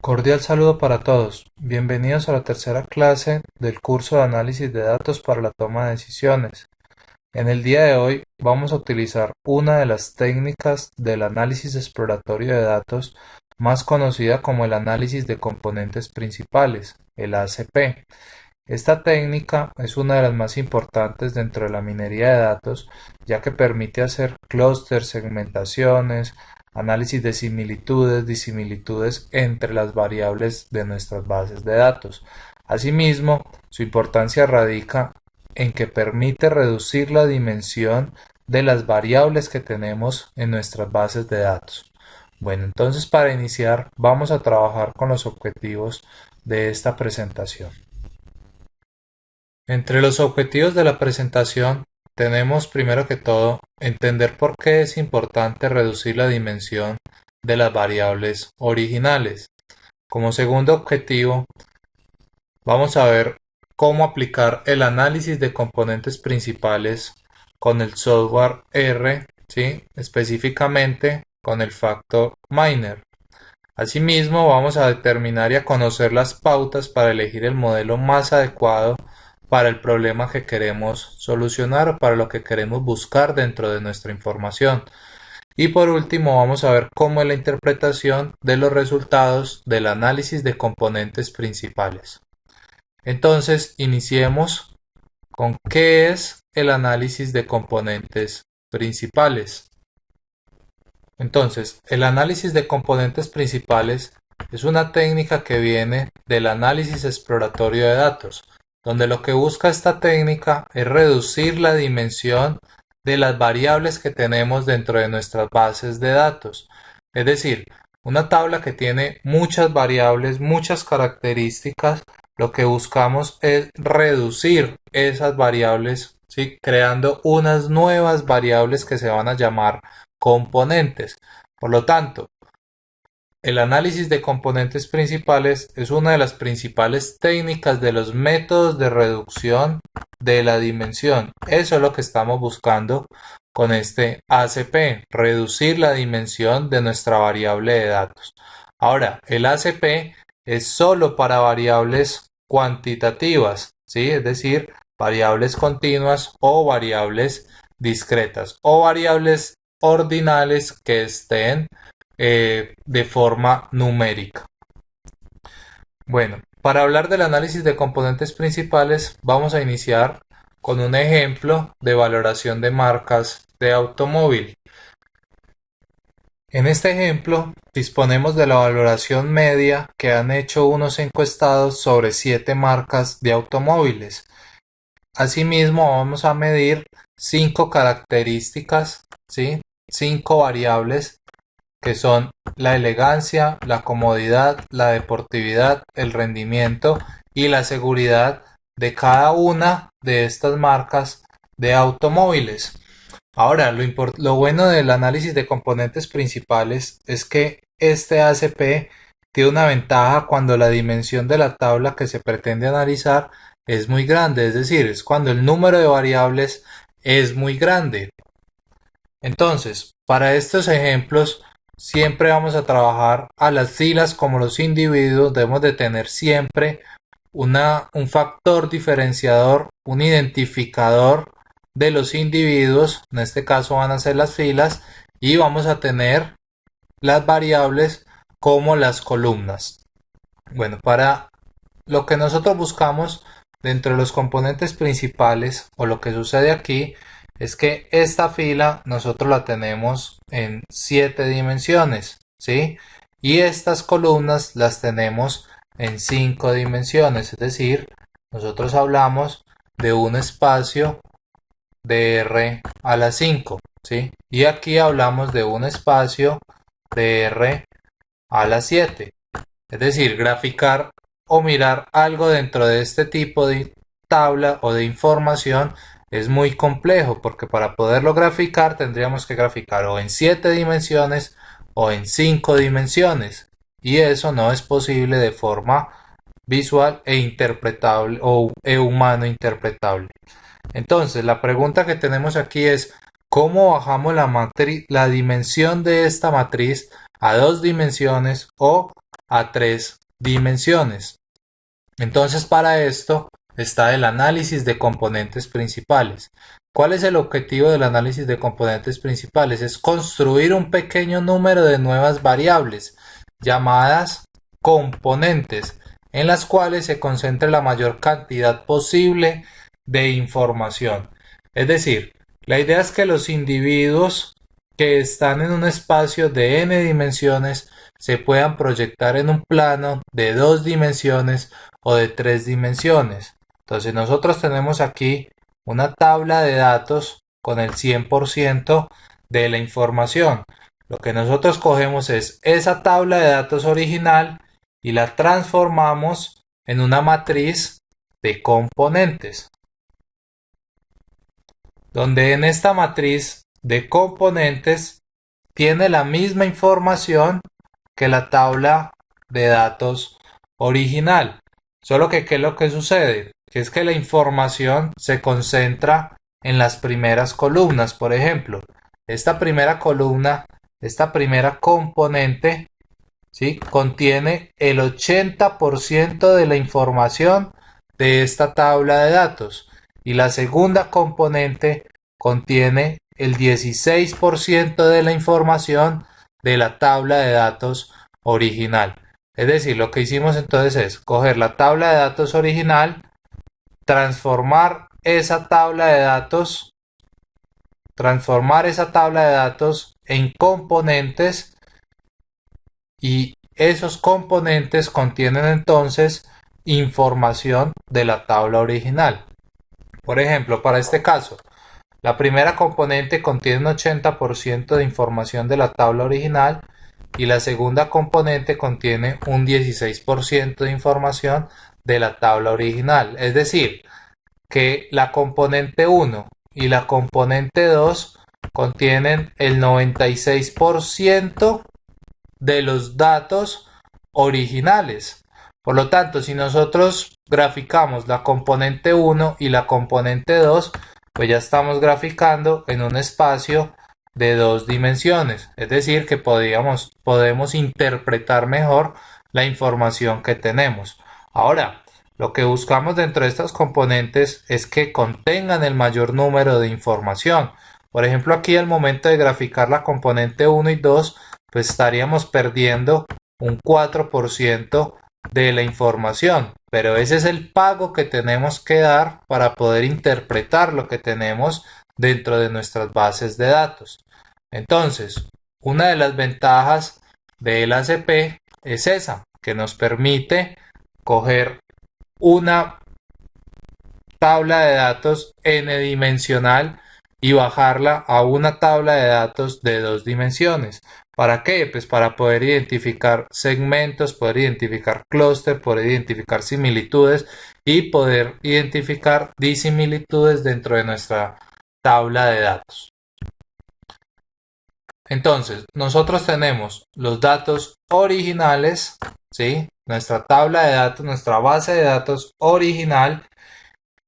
Cordial saludo para todos. Bienvenidos a la tercera clase del curso de análisis de datos para la toma de decisiones. En el día de hoy vamos a utilizar una de las técnicas del análisis exploratorio de datos más conocida como el análisis de componentes principales, el ACP. Esta técnica es una de las más importantes dentro de la minería de datos, ya que permite hacer clústeres, segmentaciones, análisis de similitudes, disimilitudes entre las variables de nuestras bases de datos. Asimismo, su importancia radica en que permite reducir la dimensión de las variables que tenemos en nuestras bases de datos. Bueno, entonces para iniciar vamos a trabajar con los objetivos de esta presentación. Entre los objetivos de la presentación tenemos primero que todo entender por qué es importante reducir la dimensión de las variables originales. Como segundo objetivo, vamos a ver cómo aplicar el análisis de componentes principales con el software R, ¿sí? Específicamente con el Factor Miner. Asimismo, vamos a determinar y a conocer las pautas para elegir el modelo más adecuado para el problema que queremos solucionar o para lo que queremos buscar dentro de nuestra información. Y por último, vamos a ver cómo es la interpretación de los resultados del análisis de componentes principales. Entonces, iniciemos con qué es el análisis de componentes principales. Entonces, el análisis de componentes principales es una técnica que viene del análisis exploratorio de datos, donde lo que busca esta técnica es reducir la dimensión de las variables que tenemos dentro de nuestras bases de datos. Es decir, una tabla que tiene muchas variables, muchas características, lo que buscamos es reducir esas variables, ¿sí? Creando unas nuevas variables que se van a llamar componentes. Por lo tanto, el análisis de componentes principales es una de las principales técnicas de los métodos de reducción de la dimensión. Eso es lo que estamos buscando con este ACP, reducir la dimensión de nuestra variable de datos. Ahora, el ACP es solo para variables cuantitativas, ¿sí? Es decir, variables continuas o variables discretas o variables ordinales que estén de forma numérica. Bueno, para hablar del análisis de componentes principales vamos a iniciar con un ejemplo de valoración de marcas de automóvil. En este ejemplo disponemos de la valoración media que han hecho unos encuestados sobre 7 marcas de automóviles. Asimismo vamos a medir 5 características, ¿sí? 5 variables que son la elegancia, la comodidad, la deportividad, el rendimiento y la seguridad de cada una de estas marcas de automóviles. Ahora, lo bueno del análisis de componentes principales es que este ACP tiene una ventaja cuando la dimensión de la tabla que se pretende analizar es muy grande, es decir, es cuando el número de variables es muy grande. Entonces, para estos ejemplos, siempre vamos a trabajar a las filas como los individuos, debemos de tener siempre un factor diferenciador, un identificador de los individuos, en este caso van a ser las filas, y vamos a tener las variables como las columnas. Bueno, para lo que nosotros buscamos dentro de los componentes principales, o lo que sucede aquí, es que esta fila nosotros la tenemos en 7 dimensiones, ¿sí? Y estas columnas las tenemos en 5 dimensiones, es decir, nosotros hablamos de un espacio de R a la 5, ¿sí? Y aquí hablamos de un espacio de R a la 7. Es decir, graficar o mirar algo dentro de este tipo de tabla o de información es muy complejo porque para poderlo graficar tendríamos que graficar o en 7 dimensiones o en 5 dimensiones y eso no es posible de forma visual e interpretable o humano interpretable. Entonces, la pregunta que tenemos aquí es ¿cómo bajamos la dimensión de esta matriz a 2 dimensiones o a 3 dimensiones. Entonces, para esto está el análisis de componentes principales. ¿Cuál es el objetivo del análisis de componentes principales? Es construir un pequeño número de nuevas variables llamadas componentes, en las cuales se concentre la mayor cantidad posible de información. Es decir, la idea es que los individuos que están en un espacio de n dimensiones se puedan proyectar en un plano de 2 dimensiones o de 3 dimensiones. Entonces nosotros tenemos aquí una tabla de datos con el 100% de la información. Lo que nosotros cogemos es esa tabla de datos original y la transformamos en una matriz de componentes, donde en esta matriz de componentes tiene la misma información que la tabla de datos original. Solo que, ¿qué es lo que sucede? Que es que la información se concentra en las primeras columnas. Por ejemplo, esta primera columna, esta primera componente, ¿sí?, contiene el 80% de la información de esta tabla de datos. Y la segunda componente contiene el 16% de la información de la tabla de datos original. Es decir, lo que hicimos entonces es coger la tabla de datos original, transformar esa tabla de datos en componentes, y esos componentes contienen entonces información de la tabla original. Por ejemplo, para este caso, la primera componente contiene un 80% de información de la tabla original y la segunda componente contiene un 16% de información de la tabla original. Es decir, que la componente 1 y la componente 2 contienen el 96% de los datos originales. Por lo tanto, si nosotros graficamos la componente 1 y la componente 2, pues ya estamos graficando en un espacio de 2 dimensiones. Es decir, que podemos interpretar mejor la información que tenemos. Ahora, lo que buscamos dentro de estas componentes es que contengan el mayor número de información. Por ejemplo, aquí al momento de graficar la componente 1 y 2, pues estaríamos perdiendo un 4% de la información, pero ese es el pago que tenemos que dar para poder interpretar lo que tenemos dentro de nuestras bases de datos. Entonces, una de las ventajas del ACP es esa, que nos permite coger una tabla de datos n-dimensional y bajarla a una tabla de datos de 2 dimensiones. ¿Para qué? Pues para poder identificar segmentos, poder identificar clústeres, poder identificar similitudes y poder identificar disimilitudes dentro de nuestra tabla de datos. Entonces, nosotros tenemos los datos originales, ¿sí?, nuestra tabla de datos, nuestra base de datos original,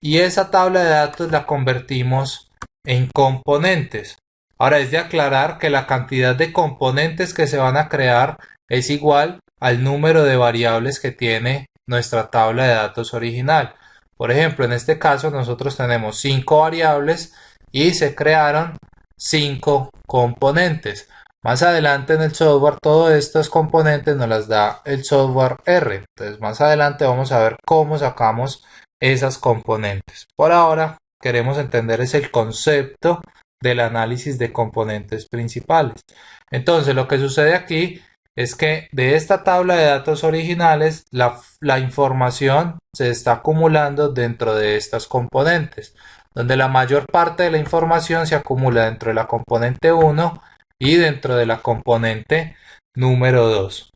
y esa tabla de datos la convertimos en componentes. Ahora es de aclarar que la cantidad de componentes que se van a crear es igual al número de variables que tiene nuestra tabla de datos original. Por ejemplo, en este caso nosotros tenemos 5 variables y se crearon 5 componentes. Más adelante en el software todas estas componentes nos las da el software R. Entonces más adelante vamos a ver cómo sacamos esas componentes. Por ahora queremos entender es el concepto del análisis de componentes principales. Entonces lo que sucede aquí es que de esta tabla de datos originales la información se está acumulando dentro de estas componentes, donde la mayor parte de la información se acumula dentro de la componente 1 y dentro de la componente número 2.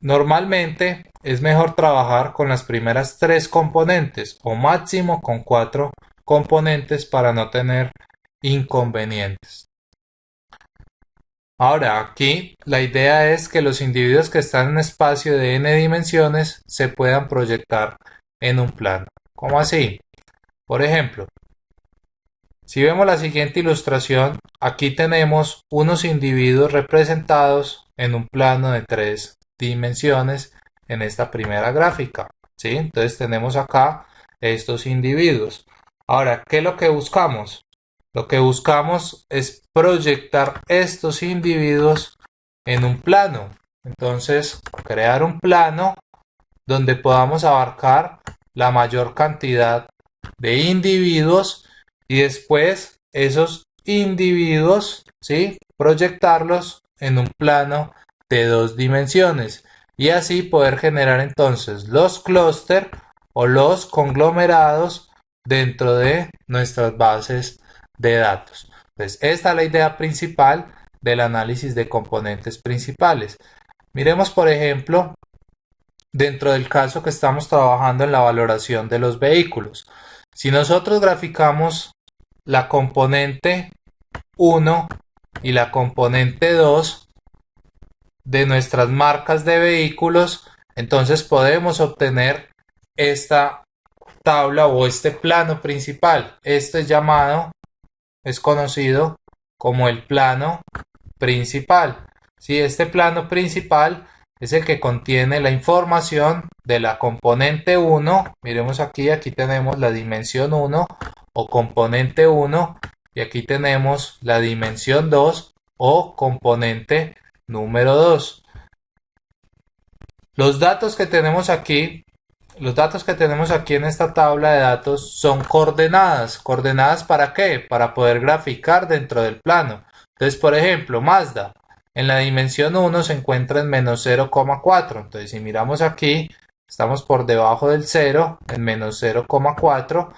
Normalmente es mejor trabajar con las primeras 3 componentes o máximo con 4 componentes para no tener inconvenientes. Ahora aquí la idea es que los individuos que están en un espacio de n dimensiones se puedan proyectar en un plano. ¿Cómo así? Por ejemplo, si vemos la siguiente ilustración, aquí tenemos unos individuos representados en un plano de 3 dimensiones en esta primera gráfica, ¿sí? Entonces tenemos acá estos individuos. Ahora, ¿qué es lo que buscamos? Lo que buscamos es proyectar estos individuos en un plano. Entonces, crear un plano donde podamos abarcar la mayor cantidad de individuos y después esos individuos, ¿sí? Proyectarlos en un plano de 2 dimensiones y así poder generar entonces los clústeres o los conglomerados dentro de nuestras bases de datos. Entonces, esta es la idea principal del análisis de componentes principales. Miremos, por ejemplo, dentro del caso que estamos trabajando en la valoración de los vehículos. Si nosotros graficamos la componente 1 y la componente 2 de nuestras marcas de vehículos, entonces podemos obtener esta tabla o este plano principal. Este es conocido como el plano principal. Si este plano principal es el que contiene la información de la componente 1, miremos aquí tenemos la dimensión 1 o componente 1 y aquí tenemos la dimensión 2 o componente número 2. Los datos que tenemos aquí en esta tabla de datos son coordenadas. ¿Coordenadas para qué? Para poder graficar dentro del plano. Entonces, por ejemplo, Mazda en la dimensión 1 se encuentra en menos 0,4. Entonces, si miramos aquí, estamos por debajo del 0, en menos 0,4.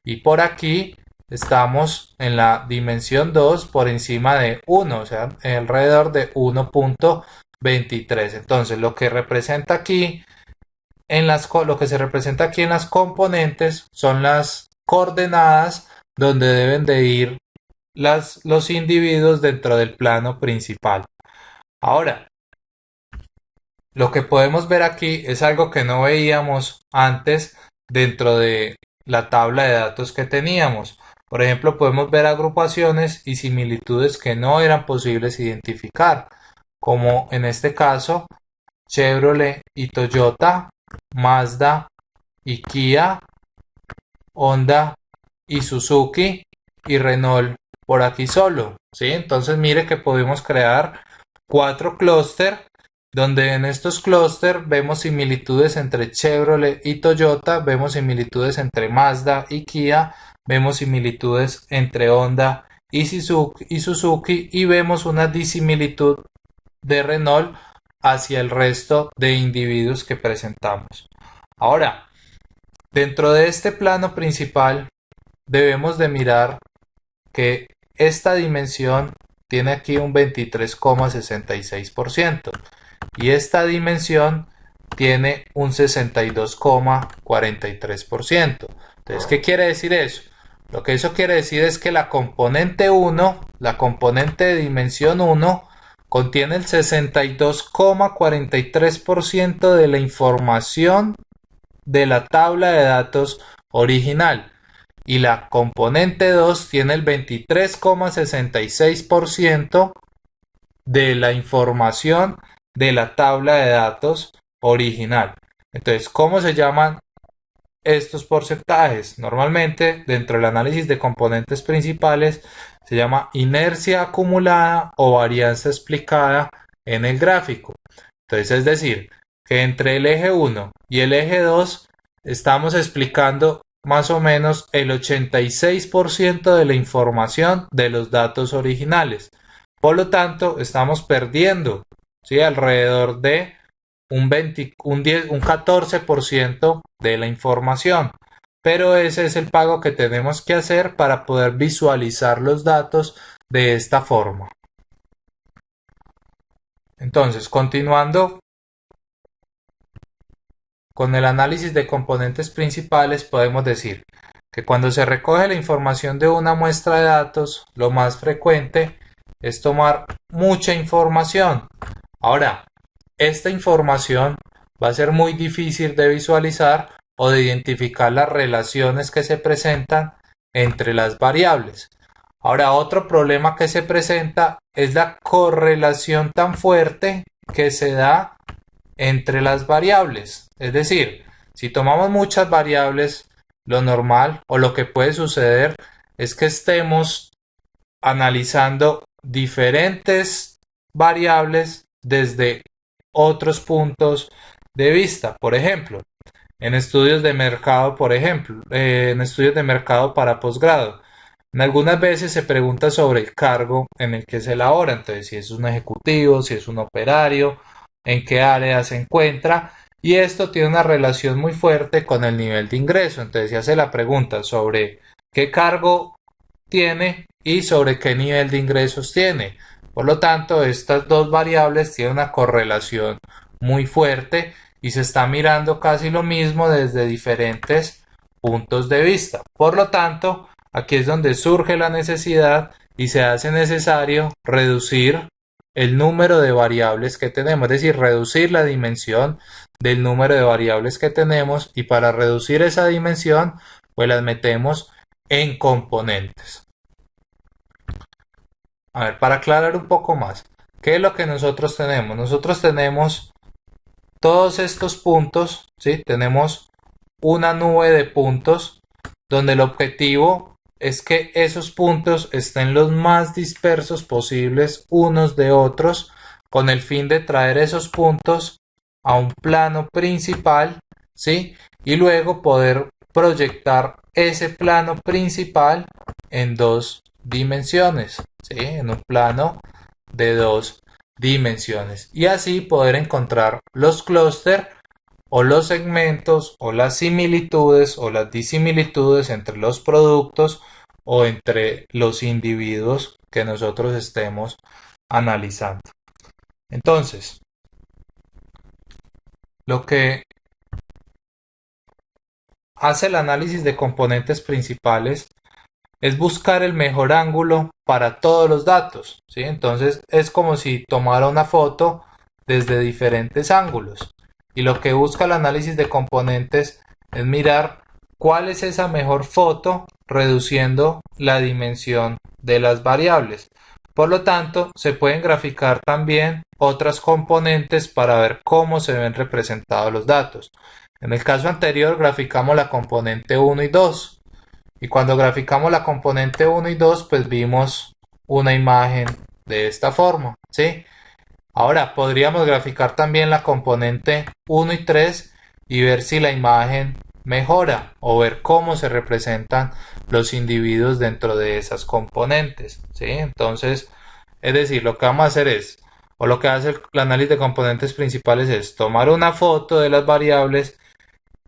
Y por aquí estamos en la dimensión 2 por encima de 1, o sea, alrededor de 1,23. Entonces, lo que se representa aquí en las componentes son las coordenadas donde deben de ir los individuos dentro del plano principal. Ahora, lo que podemos ver aquí es algo que no veíamos antes dentro de la tabla de datos que teníamos. Por ejemplo, podemos ver agrupaciones y similitudes que no eran posibles identificar, como en este caso Chevrolet y Toyota, Mazda y Kia, Honda y Suzuki y Renault por aquí solo, ¿sí? Entonces mire que podemos crear 4 clústeres donde en estos clústeres vemos similitudes entre Chevrolet y Toyota, vemos similitudes entre Mazda y Kia, vemos similitudes entre Honda y Suzuki y vemos una disimilitud de Renault hacia el resto de individuos que presentamos. Ahora, dentro de este plano principal debemos de mirar que esta dimensión tiene aquí un 23,66% y esta dimensión tiene un 62,43%. Entonces, ¿qué quiere decir eso? Lo que eso quiere decir es que la componente 1, la componente de dimensión 1, contiene el 62,43% de la información de la tabla de datos original y la componente 2 tiene el 23,66% de la información de la tabla de datos original. Entonces, ¿cómo se llaman estos porcentajes? Normalmente, dentro del análisis de componentes principales, se llama inercia acumulada o varianza explicada en el gráfico. Entonces, es decir, que entre el eje 1 y el eje 2 estamos explicando más o menos el 86% de la información de los datos originales. Por lo tanto, estamos perdiendo, ¿sí?, alrededor de un 14% de la información. Pero ese es el pago que tenemos que hacer para poder visualizar los datos de esta forma. Entonces, continuando con el análisis de componentes principales, podemos decir que cuando se recoge la información de una muestra de datos, lo más frecuente es tomar mucha información. Ahora, esta información va a ser muy difícil de visualizar o de identificar las relaciones que se presentan entre las variables. Ahora, otro problema que se presenta es la correlación tan fuerte que se da entre las variables. Es decir, si tomamos muchas variables, lo normal o lo que puede suceder es que estemos analizando diferentes variables desde otros puntos de vista. Por ejemplo, en estudios de mercado, por ejemplo, en estudios de mercado para posgrado. En algunas veces se pregunta sobre el cargo en el que se labora, entonces si es un ejecutivo, si es un operario, en qué área se encuentra, y esto tiene una relación muy fuerte con el nivel de ingreso. Entonces se hace la pregunta sobre qué cargo tiene y sobre qué nivel de ingresos tiene. Por lo tanto, estas dos variables tienen una correlación muy fuerte y se está mirando casi lo mismo desde diferentes puntos de vista. Por lo tanto, aquí es donde surge la necesidad y se hace necesario reducir el número de variables que tenemos, es decir, reducir la dimensión del número de variables que tenemos, y para reducir esa dimensión, pues las metemos en componentes. A ver, para aclarar un poco más, ¿qué es lo que nosotros tenemos? Nosotros tenemos todos estos puntos, ¿sí? Tenemos una nube de puntos donde el objetivo es que esos puntos estén los más dispersos posibles unos de otros, con el fin de traer esos puntos a un plano principal, ¿sí? Y luego poder proyectar ese plano principal en dos dimensiones, ¿sí? En un plano de dos dimensiones, y así poder encontrar los clústeres o los segmentos o las similitudes o las disimilitudes entre los productos o entre los individuos que nosotros estemos analizando. Entonces, lo que hace el análisis de componentes principales es buscar el mejor ángulo para todos los datos, ¿sí? Entonces es como si tomara una foto desde diferentes ángulos, y lo que busca el análisis de componentes es mirar cuál es esa mejor foto reduciendo la dimensión de las variables. Por lo tanto, se pueden graficar también otras componentes para ver cómo se ven representados los datos. En el caso anterior graficamos la componente 1 y 2. Y cuando graficamos la componente 1 y 2, pues vimos una imagen de esta forma, ¿sí? Ahora podríamos graficar también la componente 1 y 3 y ver si la imagen mejora, o ver cómo se representan los individuos dentro de esas componentes, ¿sí? Entonces, es decir, lo que vamos a hacer es, o lo que hace el análisis de componentes principales es tomar una foto de las variables,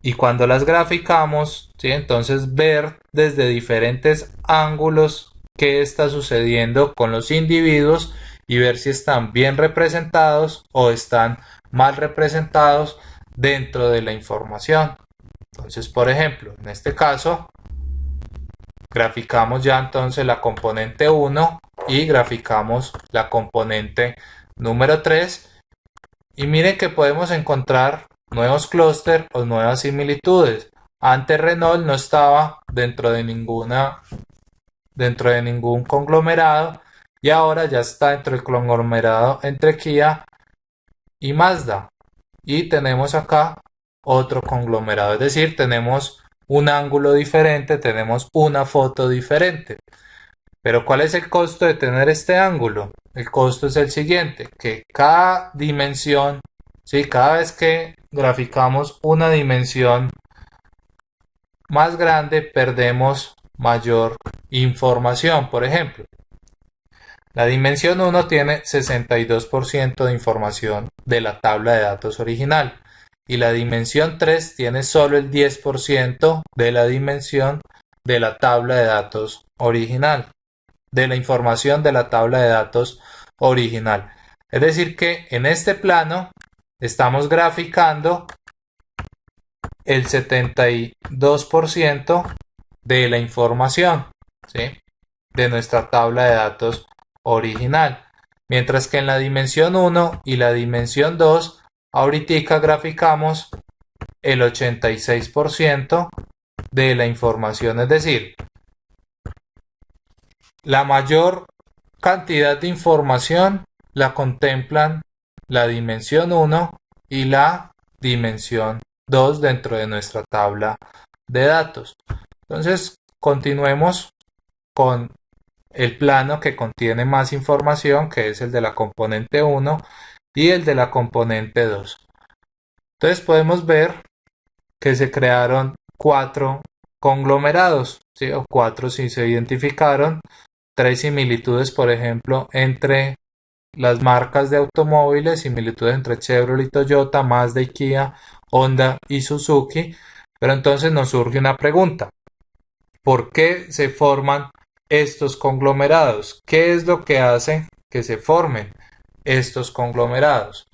y cuando las graficamos, ¿sí? Entonces ver desde diferentes ángulos qué está sucediendo con los individuos y ver si están bien representados o están mal representados dentro de la información. Entonces, por ejemplo, en este caso, graficamos ya entonces la componente 1 y graficamos la componente número 3, y miren que podemos encontrar nuevos clústeres o nuevas similitudes. Antes Renault no estaba dentro de ningún conglomerado, y ahora ya está dentro del conglomerado entre Kia y Mazda. Y tenemos acá otro conglomerado, es decir, tenemos un ángulo diferente, tenemos una foto diferente. Pero ¿cuál es el costo de tener este ángulo? El costo es el siguiente, que cada dimensión, ¿sí? Cada vez que graficamos una dimensión más grande, perdemos mayor información. Por ejemplo, la dimensión 1 tiene 62% de información de la tabla de datos original, y la dimensión 3 tiene solo el 10% de la dimensión de la tabla de datos original, de la información de la tabla de datos original. Es decir que en este plano estamos graficando el 72% de la información, ¿sí? De nuestra tabla de datos original. Mientras que en la dimensión 1 y la dimensión 2, ahorita graficamos el 86% de la información, es decir, la mayor cantidad de información la contemplan la dimensión 1 y la dimensión 2 dentro de nuestra tabla de datos. Entonces, continuemos con el plano que contiene más información, que es el de la componente 1 y el de la componente 2. Entonces podemos ver que se crearon 4 conglomerados, ¿sí? O 4 si se identificaron, 3 similitudes, por ejemplo, entre las marcas de automóviles, similitudes entre Chevrolet y Toyota, Mazda y Kia, Honda y Suzuki. Pero entonces nos surge una pregunta: ¿por qué se forman estos conglomerados? ¿Qué es lo que hace que se formen estos conglomerados?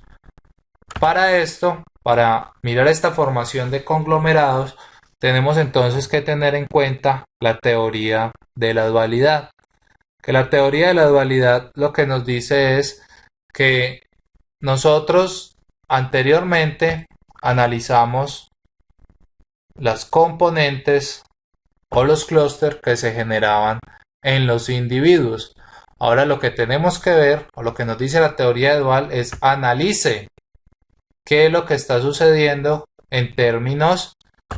Para esto, para mirar esta formación de conglomerados, tenemos entonces que tener en cuenta la teoría de la dualidad. Que la teoría de la dualidad lo que nos dice es que nosotros anteriormente analizamos las componentes o los clústeres que se generaban en los individuos. Ahora lo que tenemos que ver, o lo que nos dice la teoría dual, es analice qué es lo que está sucediendo en términos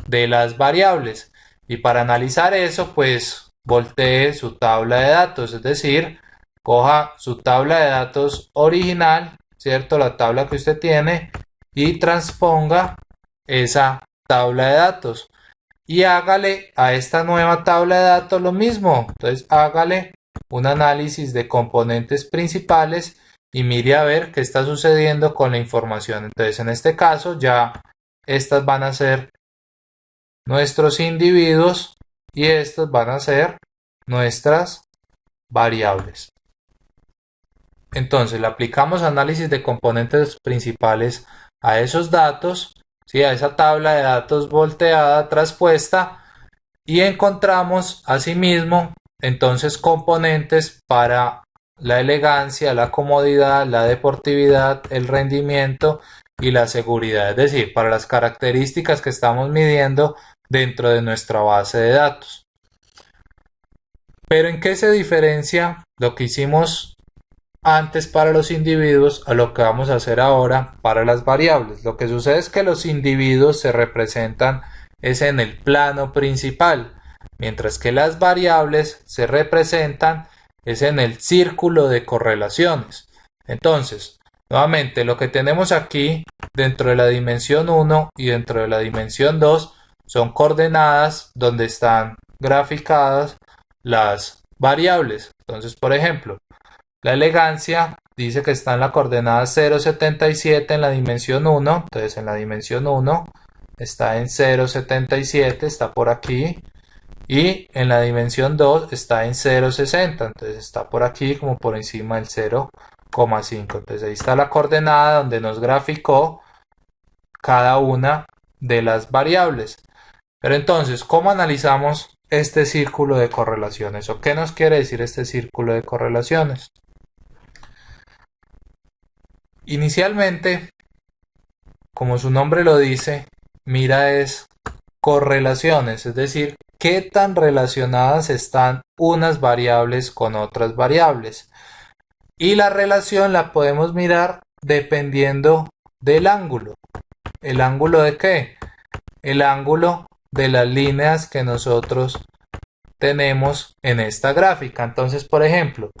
de las variables. Y para analizar eso, pues voltee su tabla de datos, es decir, coja su tabla de datos original, ¿cierto? La tabla que usted tiene, y transponga esa tabla de datos. Y hágale a esta nueva tabla de datos lo mismo. Entonces hágale un análisis de componentes principales y mire a ver qué está sucediendo con la información. Entonces en este caso ya estas van a ser nuestros individuos y estas van a ser nuestras variables. Entonces le aplicamos análisis de componentes principales a esos datos, ¿sí? A esa tabla de datos volteada, traspuesta, y encontramos asimismo entonces componentes para la elegancia, la comodidad, la deportividad, el rendimiento y la seguridad, es decir, para las características que estamos midiendo dentro de nuestra base de datos. Pero ¿en qué se diferencia lo que hicimos antes para los individuos a lo que vamos a hacer ahora para las variables? Lo que sucede es que los individuos se representan es en el plano principal, mientras que las variables se representan es en el círculo de correlaciones. Entonces, nuevamente, lo que tenemos aquí dentro de la dimensión 1 y dentro de la dimensión 2 son coordenadas donde están graficadas las variables. Entonces, por ejemplo, la elegancia dice que está en la coordenada 0,77 en la dimensión 1. Entonces en la dimensión 1 está en 0,77, está por aquí. Y en la dimensión 2 está en 0,60. Entonces está por aquí como por encima del 0,5. Entonces ahí está la coordenada donde nos graficó cada una de las variables. Pero entonces, ¿cómo analizamos este círculo de correlaciones? ¿O qué nos quiere decir este círculo de correlaciones? Inicialmente, como su nombre lo dice, mira es correlaciones, es decir, qué tan relacionadas están unas variables con otras variables. Y la relación la podemos mirar dependiendo del ángulo. ¿El ángulo de qué? El ángulo de las líneas que nosotros tenemos en esta gráfica. Entonces, por ejemplo,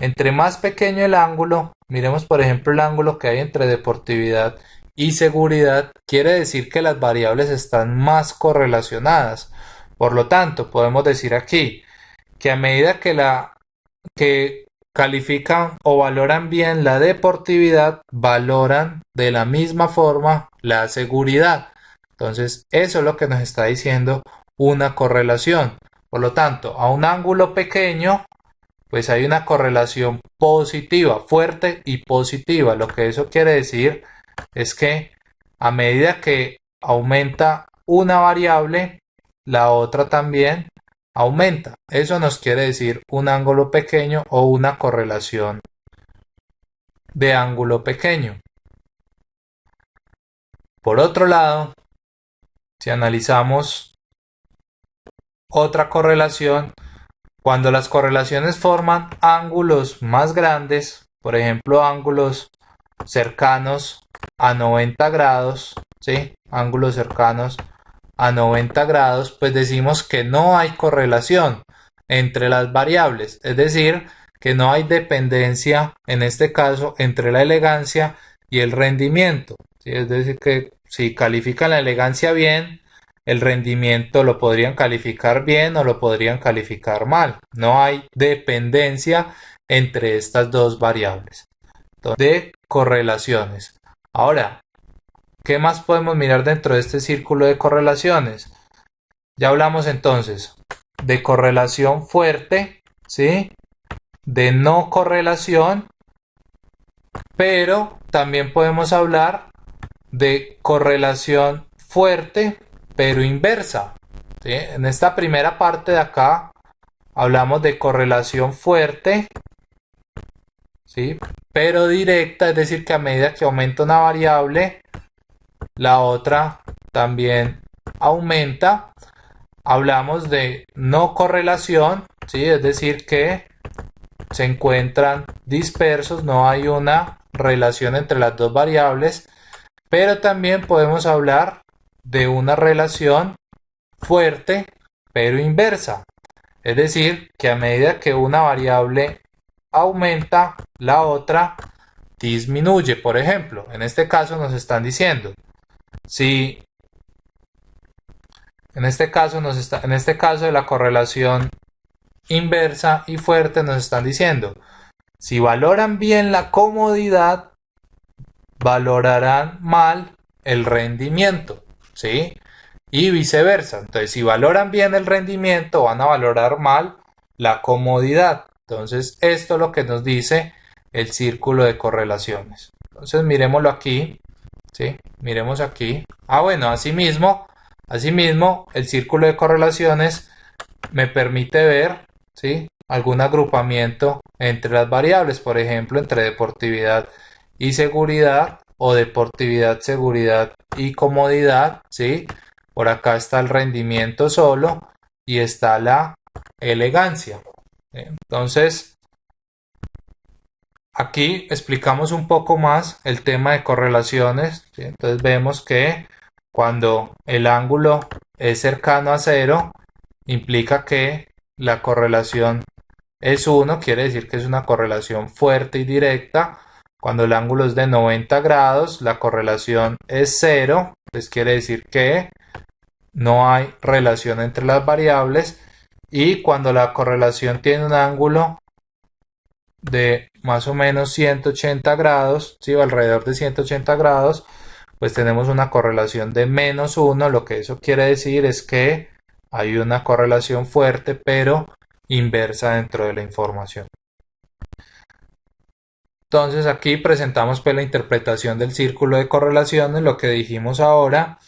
entre más pequeño el ángulo, miremos por ejemplo el ángulo que hay entre deportividad y seguridad, quiere decir que las variables están más correlacionadas. Por lo tanto, podemos decir aquí que a medida que califican o valoran bien la deportividad, valoran de la misma forma la seguridad. Entonces, eso es lo que nos está diciendo una correlación. Por lo tanto, a un ángulo pequeño, pues hay una correlación positiva, fuerte y positiva. Lo que eso quiere decir es que a medida que aumenta una variable, la otra también aumenta. Eso nos quiere decir un ángulo pequeño o una correlación de ángulo pequeño. Por otro lado, si analizamos otra correlación, cuando las correlaciones forman ángulos más grandes, por ejemplo ángulos cercanos a 90 grados, ¿sí? Ángulos cercanos a 90 grados, pues decimos que no hay correlación entre las variables, es decir, que no hay dependencia, en este caso, entre la elegancia y el rendimiento, ¿sí? Es decir, que si califican la elegancia bien, el rendimiento lo podrían calificar bien o lo podrían calificar mal. No hay dependencia entre estas dos variables. Entonces, de correlaciones. Ahora, ¿qué más podemos mirar dentro de este círculo de correlaciones? Ya hablamos entonces de correlación fuerte, ¿sí? De no correlación, pero también podemos hablar de correlación fuerte, pero inversa, ¿sí? En esta primera parte de acá hablamos de correlación fuerte, ¿sí? Pero directa, es decir, que a medida que aumenta una variable, la otra también aumenta. Hablamos de no correlación, ¿sí? Es decir, que se encuentran dispersos, no hay una relación entre las dos variables, pero también podemos hablar de una relación fuerte, pero inversa. Es decir, que a medida que una variable aumenta, la otra disminuye. Por ejemplo, en este caso nos están diciendo, si en este caso de la correlación inversa y fuerte nos están diciendo, si valoran bien la comodidad, valorarán mal el rendimiento, ¿sí? Y viceversa. Entonces, si valoran bien el rendimiento, van a valorar mal la comodidad. Entonces, esto es lo que nos dice el círculo de correlaciones. Entonces, miremoslo aquí, ¿sí? Miremos aquí. Bueno, asimismo, el círculo de correlaciones me permite ver, ¿sí? Algún agrupamiento entre las variables, por ejemplo, entre deportividad y seguridad, o deportividad, seguridad y comodidad, ¿sí? Por acá está el rendimiento solo y está la elegancia. Entonces, aquí explicamos un poco más el tema de correlaciones, ¿sí? Entonces vemos que cuando el ángulo es cercano a cero, implica que la correlación es 1, quiere decir que es una correlación fuerte y directa. Cuando el ángulo es de 90 grados, la correlación es 0, pues quiere decir que no hay relación entre las variables. Y cuando la correlación tiene un ángulo de más o menos 180 grados, ¿sí? O alrededor de 180 grados, pues tenemos una correlación de menos 1. Lo que eso quiere decir es que hay una correlación fuerte, pero inversa dentro de la información. Entonces aquí presentamos pues la interpretación del círculo de correlaciones, lo que dijimos ahora.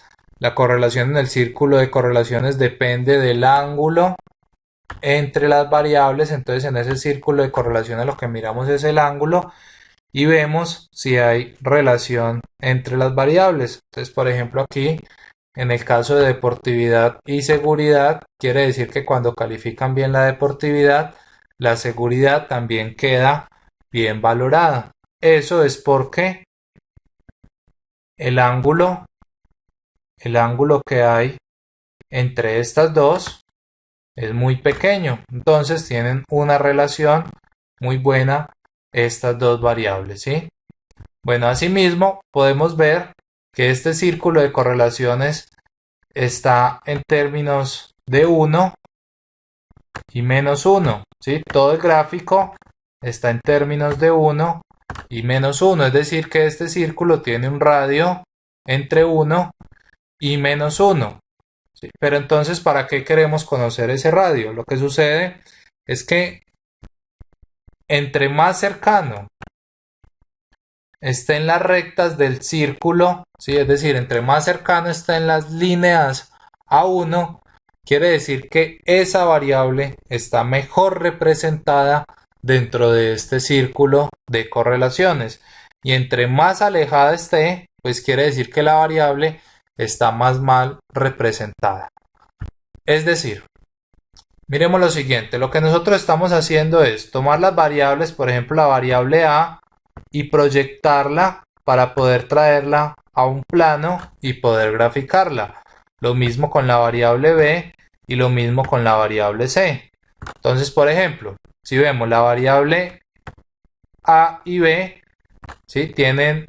La correlación en el círculo de correlaciones depende del ángulo entre las variables. Entonces en ese círculo de correlaciones lo que miramos es el ángulo y vemos si hay relación entre las variables. Entonces, por ejemplo, aquí en el caso de deportividad y seguridad, quiere decir que cuando califican bien la deportividad, la seguridad también queda bien valorada. Eso es porque el ángulo, que hay entre estas dos es muy pequeño. Entonces tienen una relación muy buena estas dos variables, ¿sí? Bueno, asimismo podemos ver que este círculo de correlaciones está en términos de 1 y menos 1, ¿sí? Todo el gráfico está en términos de 1 y menos 1, es decir que este círculo tiene un radio entre 1 y menos 1, ¿sí? Pero entonces, ¿para qué queremos conocer ese radio? Lo que sucede es que entre más cercano esté en las rectas del círculo, ¿sí? Es decir, entre más cercano esté en las líneas a 1, quiere decir que esa variable está mejor representada dentro de este círculo de correlaciones. Y entre más alejada esté, pues quiere decir que la variable está más mal representada. Es decir, miremos lo siguiente, lo que nosotros estamos haciendo es tomar las variables, por ejemplo la variable A, y proyectarla para poder traerla a un plano y poder graficarla. Lo mismo con la variable b y lo mismo con la variable c. Entonces, por ejemplo, si vemos la variable a y b, ¿sí?, tienen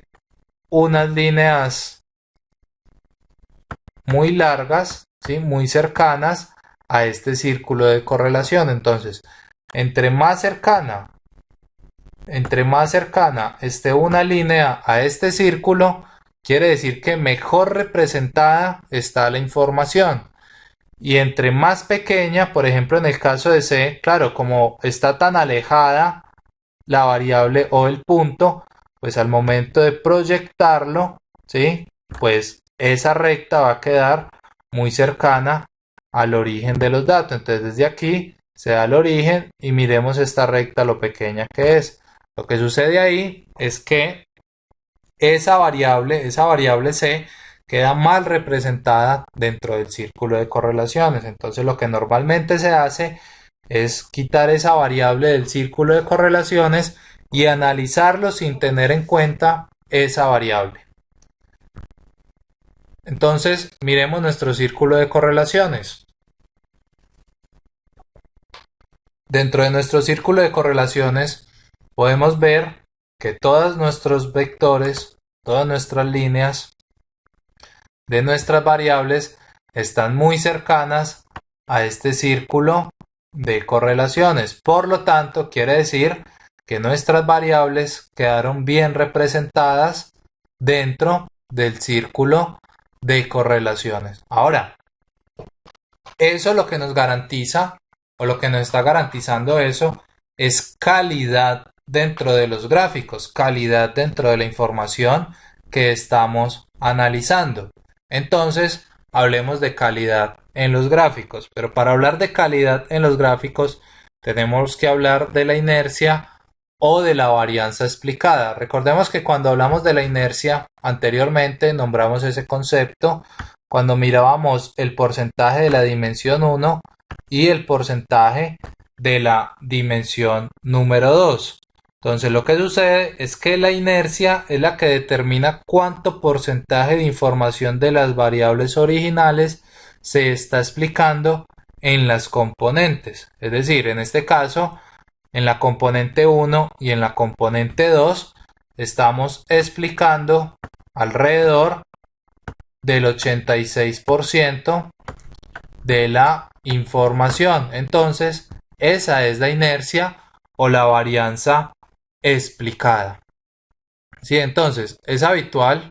unas líneas muy largas, ¿sí?, muy cercanas a este círculo de correlación. Entonces, entre más cercana esté una línea a este círculo, quiere decir que mejor representada está la información. Y entre más pequeña, por ejemplo en el caso de C, claro, como está tan alejada la variable o el punto, pues al momento de proyectarlo, ¿sí?, pues esa recta va a quedar muy cercana al origen de los datos. Entonces desde aquí se da el origen y miremos esta recta lo pequeña que es. Lo que sucede ahí es que esa variable C, queda mal representada dentro del círculo de correlaciones. Entonces lo que normalmente se hace es quitar esa variable del círculo de correlaciones y analizarlo sin tener en cuenta esa variable. Entonces miremos nuestro círculo de correlaciones. Dentro de nuestro círculo de correlaciones podemos ver que todos nuestros vectores, todas nuestras líneas de nuestras variables están muy cercanas a este círculo de correlaciones. Por lo tanto, quiere decir que nuestras variables quedaron bien representadas dentro del círculo de correlaciones. Ahora, eso lo que nos garantiza, o lo que nos está garantizando eso, es calidad dentro de los gráficos, calidad dentro de la información que estamos analizando. Entonces, hablemos de calidad en los gráficos. Pero para hablar de calidad en los gráficos, tenemos que hablar de la inercia o de la varianza explicada. Recordemos que cuando hablamos de la inercia, anteriormente nombramos ese concepto cuando mirábamos el porcentaje de la dimensión 1 y el porcentaje de la dimensión número 2. Entonces lo que sucede es que la inercia es la que determina cuánto porcentaje de información de las variables originales se está explicando en las componentes. Es decir, en este caso, en la componente 1 y en la componente 2 estamos explicando alrededor del 86% de la información. Entonces, esa es la inercia o la varianza explicada. Sí, entonces, es habitual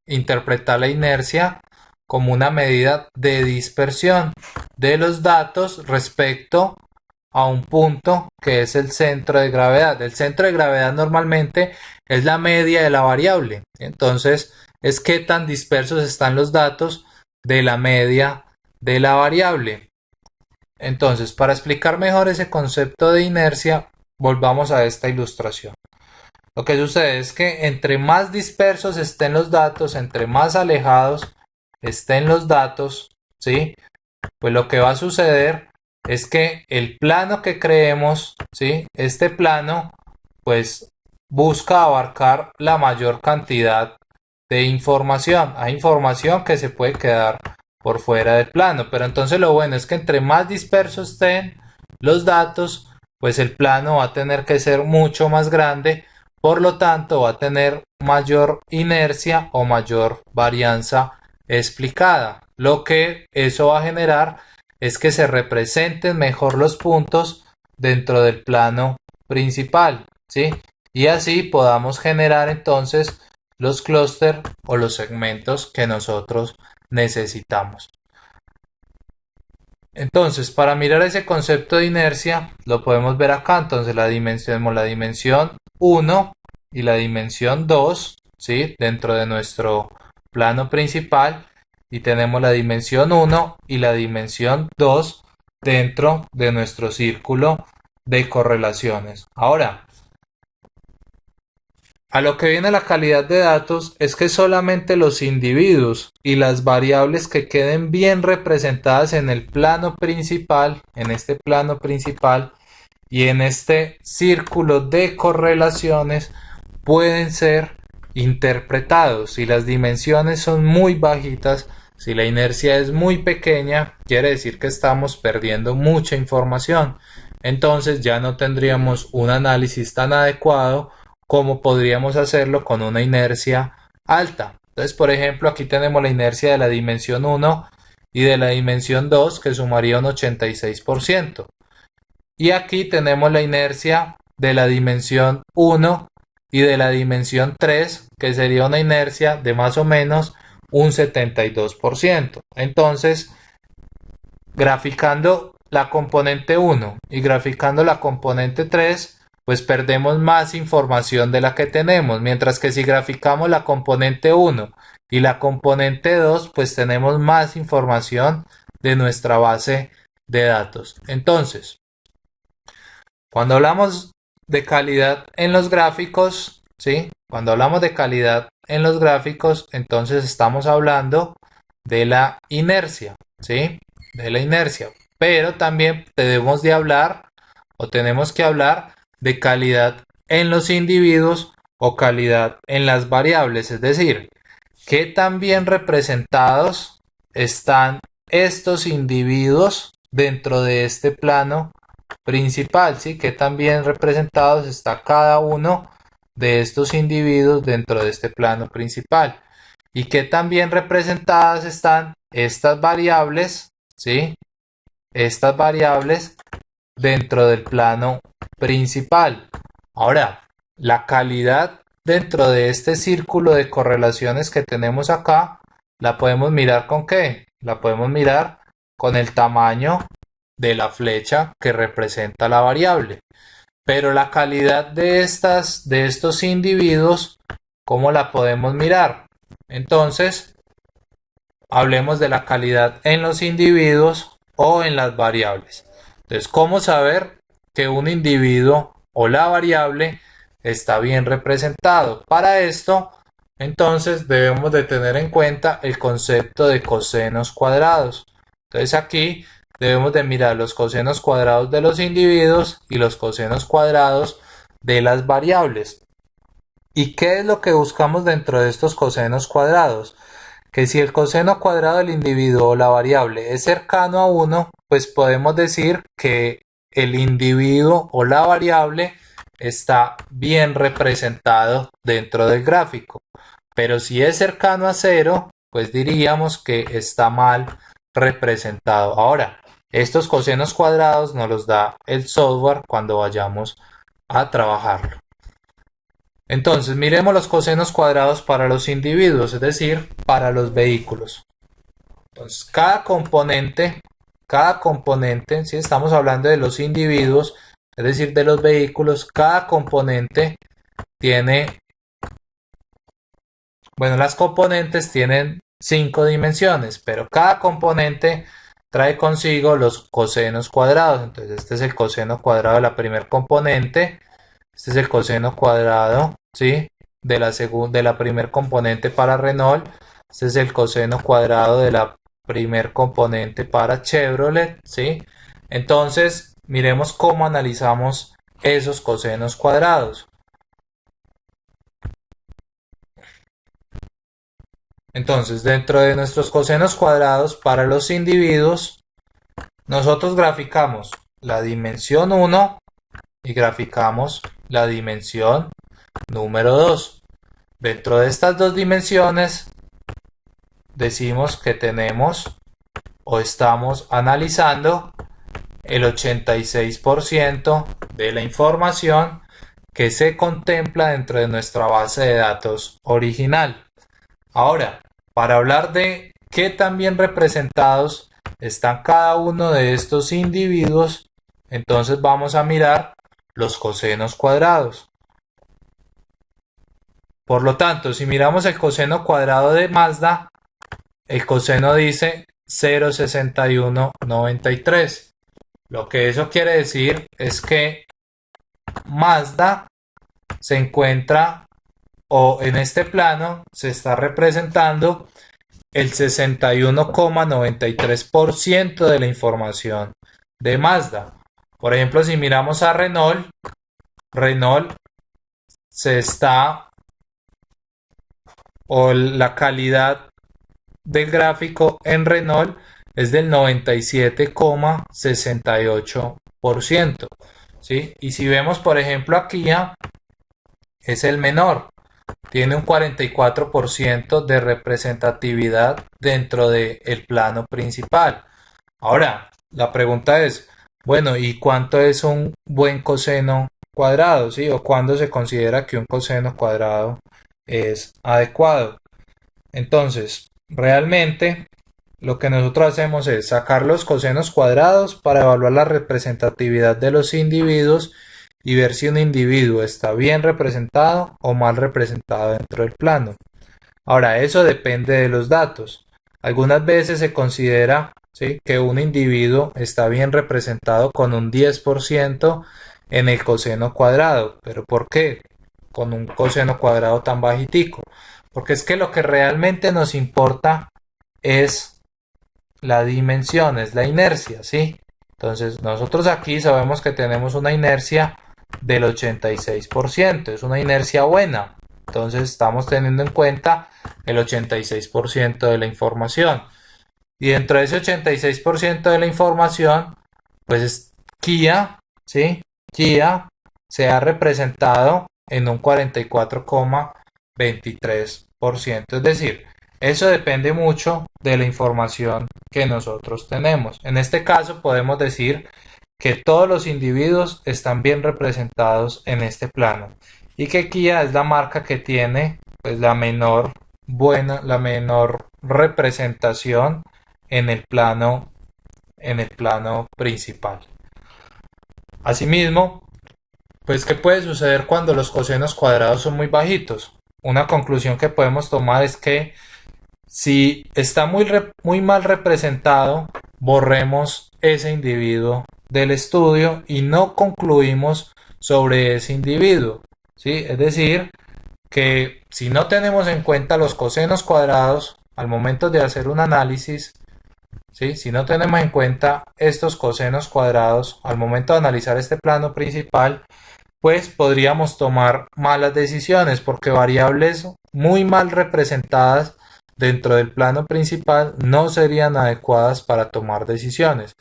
interpretar la inercia como una medida de dispersión de los datos respecto a un punto que es el centro de gravedad. El centro de gravedad normalmente es la media de la variable. Entonces, es qué tan dispersos están los datos de la media de la variable. Entonces, para explicar mejor ese concepto de inercia, volvamos a esta ilustración. Lo que sucede es que entre más dispersos estén los datos, entre más alejados estén los datos, ¿sí?, pues lo que va a suceder es que el plano que creemos, ¿sí?, este plano, pues busca abarcar la mayor cantidad de información. Hay información que se puede quedar por fuera del plano, pero entonces lo bueno es que entre más dispersos estén los datos, pues el plano va a tener que ser mucho más grande, por lo tanto va a tener mayor inercia o mayor varianza explicada. Lo que eso va a generar es que se representen mejor los puntos dentro del plano principal, ¿sí? Y así podamos generar entonces los clústeres o los segmentos que nosotros necesitamos. Entonces, para mirar ese concepto de inercia, lo podemos ver acá. Entonces, la dimensión 1 y la dimensión 2, ¿sí?, dentro de nuestro plano principal, y tenemos la dimensión 1 y la dimensión 2 dentro de nuestro círculo de correlaciones. Ahora, a lo que viene la calidad de datos es que solamente los individuos y las variables que queden bien representadas en el plano principal, en este plano principal y en este círculo de correlaciones, pueden ser interpretados. Si las dimensiones son muy bajitas, si la inercia es muy pequeña, quiere decir que estamos perdiendo mucha información. Entonces ya no tendríamos un análisis tan adecuado como podríamos hacerlo con una inercia alta. Entonces, por ejemplo, aquí tenemos la inercia de la dimensión 1 y de la dimensión 2, que sumaría un 86%. Y aquí tenemos la inercia de la dimensión 1 y de la dimensión 3, que sería una inercia de más o menos un 72%. Entonces, graficando la componente 1 y graficando la componente 3, pues perdemos más información de la que tenemos, mientras que si graficamos la componente 1 y la componente 2, pues tenemos más información de nuestra base de datos. Entonces, cuando hablamos de calidad en los gráficos, ¿sí? Cuando hablamos de calidad en los gráficos, entonces estamos hablando de la inercia, ¿sí? De la inercia. Pero también debemos de hablar o tenemos que hablar de calidad en los individuos o calidad en las variables, es decir, qué tan bien representados están estos individuos dentro de este plano principal, ¿sí? Qué tan bien representados está cada uno de estos individuos dentro de este plano principal y qué tan bien representadas están estas variables, ¿sí? Estas variables dentro del plano principal. Ahora, la calidad dentro de este círculo de correlaciones que tenemos acá, la podemos mirar ¿con qué? La podemos mirar con el tamaño de la flecha que representa la variable. Pero la calidad de estos individuos, ¿cómo la podemos mirar? Entonces, hablemos de la calidad en los individuos o en las variables. Entonces, ¿cómo saber que un individuo o la variable está bien representado? Para esto, entonces debemos de tener en cuenta el concepto de cosenos cuadrados. Entonces aquí debemos de mirar los cosenos cuadrados de los individuos y los cosenos cuadrados de las variables. ¿Y qué es lo que buscamos dentro de estos cosenos cuadrados? Que si el coseno cuadrado del individuo o la variable es cercano a 1, pues podemos decir que el individuo o la variable está bien representado dentro del gráfico. Pero si es cercano a 0, pues diríamos que está mal representado. Ahora, estos cosenos cuadrados nos los da el software cuando vayamos a trabajarlo. Entonces, miremos los cosenos cuadrados para los individuos, es decir, para los vehículos. Entonces, cada componente, si estamos hablando de los individuos, es decir, de los vehículos, cada componente tiene, bueno, las componentes tienen 5 dimensiones, pero cada componente trae consigo los cosenos cuadrados. Entonces, este es el coseno cuadrado de la primer componente. Este es el coseno cuadrado, ¿sí? De la primer componente para Renault. Este es el coseno cuadrado de la primer componente para Chevrolet, ¿sí? Entonces, miremos cómo analizamos esos cosenos cuadrados. Entonces, dentro de nuestros cosenos cuadrados para los individuos, nosotros graficamos la dimensión 1 y graficamos la dimensión número 2. Dentro de estas dos dimensiones decimos que tenemos o estamos analizando el 86% de la información que se contempla dentro de nuestra base de datos original. Ahora, para hablar de qué tan bien representados están cada uno de estos individuos, entonces vamos a mirar los cosenos cuadrados. Por lo tanto, si miramos el coseno cuadrado de Mazda, el coseno dice 0,6193. Lo que eso quiere decir es que Mazda se encuentra o en este plano se está representando el 61,93% de la información de Mazda. Por ejemplo, si miramos a Renault se está, o la calidad del gráfico en Renault es del 97,68%, ¿sí? Y si vemos, por ejemplo, aquí ya es el menor, tiene un 44% de representatividad dentro del plano principal. Ahora, la pregunta es, bueno, ¿y cuánto es un buen coseno cuadrado? ¿Sí? ¿O cuándo se considera que un coseno cuadrado es adecuado? Entonces, realmente lo que nosotros hacemos es sacar los cosenos cuadrados para evaluar la representatividad de los individuos y ver si un individuo está bien representado o mal representado dentro del plano. Ahora, eso depende de los datos. Algunas veces se considera, ¿sí?, que un individuo está bien representado con un 10% en el coseno cuadrado. ¿Pero por qué? Con un coseno cuadrado tan bajitico. Porque es que lo que realmente nos importa es la dimensión, es la inercia, ¿sí? Entonces, nosotros aquí sabemos que tenemos una inercia del 86%, es una inercia buena. Entonces, estamos teniendo en cuenta el 86% de la información. Y dentro de ese 86% de la información, pues Kia, ¿sí? Kia se ha representado en un 44,23%. Es decir, eso depende mucho de la información que nosotros tenemos. En este caso podemos decir que todos los individuos están bien representados en este plano y que Kia es la marca que tiene pues la menor representación en en el plano principal. Asimismo, pues ¿qué puede suceder cuando los cosenos cuadrados son muy bajitos? Una conclusión que podemos tomar es que si está muy mal representado, borremos ese individuo del estudio y no concluimos sobre ese individuo, ¿sí? Es decir, que si no tenemos en cuenta los cosenos cuadrados al momento de hacer un análisis, ¿sí?, si no tenemos en cuenta estos cosenos cuadrados al momento de analizar este plano principal, pues podríamos tomar malas decisiones porque variables muy mal representadas dentro del plano principal no serían adecuadas para tomar decisiones.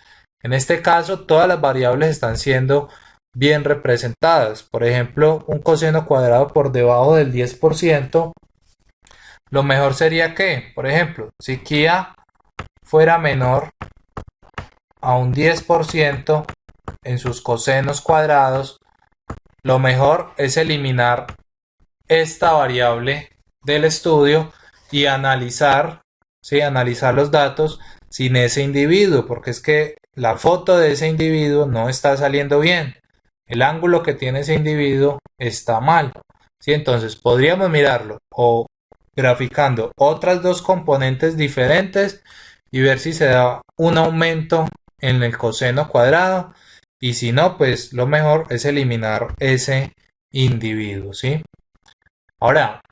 En este caso, todas las variables están siendo bien representadas. Por ejemplo, un coseno cuadrado por debajo del 10%, lo mejor sería que, por ejemplo, si Kia fuera menor a un 10% en sus cosenos cuadrados, lo mejor es eliminar esta variable del estudio y analizar, ¿sí?, analizar los datos sin ese individuo, porque es que la foto de ese individuo no está saliendo bien. El ángulo que tiene ese individuo está mal, ¿sí? Entonces podríamos mirarlo o graficando otras dos componentes diferentes y ver si se da un aumento en el coseno cuadrado, y si no, pues lo mejor es eliminar ese individuo, ¿sí? Ahora,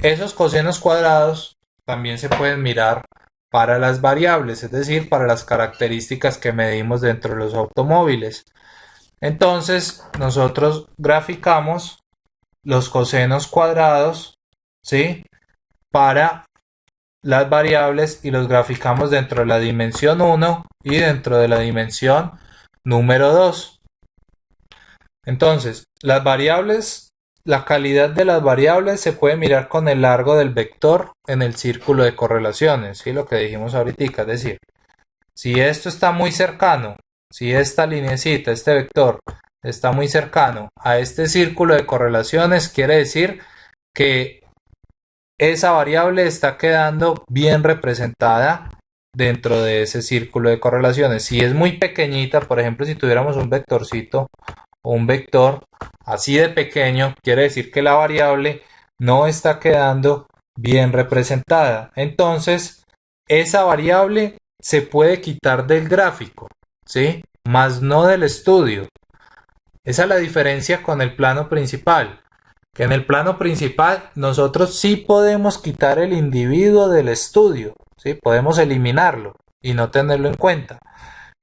esos cosenos cuadrados también se pueden mirar para las variables, es decir, para las características que medimos dentro de los automóviles. Entonces, nosotros graficamos los cosenos cuadrados, ¿sí?, para las variables y los graficamos dentro de la dimensión 1 y dentro de la dimensión número 2. Entonces, las variables, la calidad de las variables se puede mirar con el largo del vector en el círculo de correlaciones, ¿sí? Lo que dijimos ahorita, es decir, si esto está muy cercano, si esta lineecita, este vector, está muy cercano a este círculo de correlaciones, quiere decir que esa variable está quedando bien representada dentro de ese círculo de correlaciones. Si es muy pequeñita, por ejemplo, si tuviéramos un vectorcito o un vector así de pequeño, quiere decir que la variable no está quedando bien representada. Entonces, esa variable se puede quitar del gráfico, ¿sí?, más no del estudio. Esa es la diferencia con el plano principal, que en el plano principal nosotros sí podemos quitar el individuo del estudio, ¿sí?, podemos eliminarlo y no tenerlo en cuenta.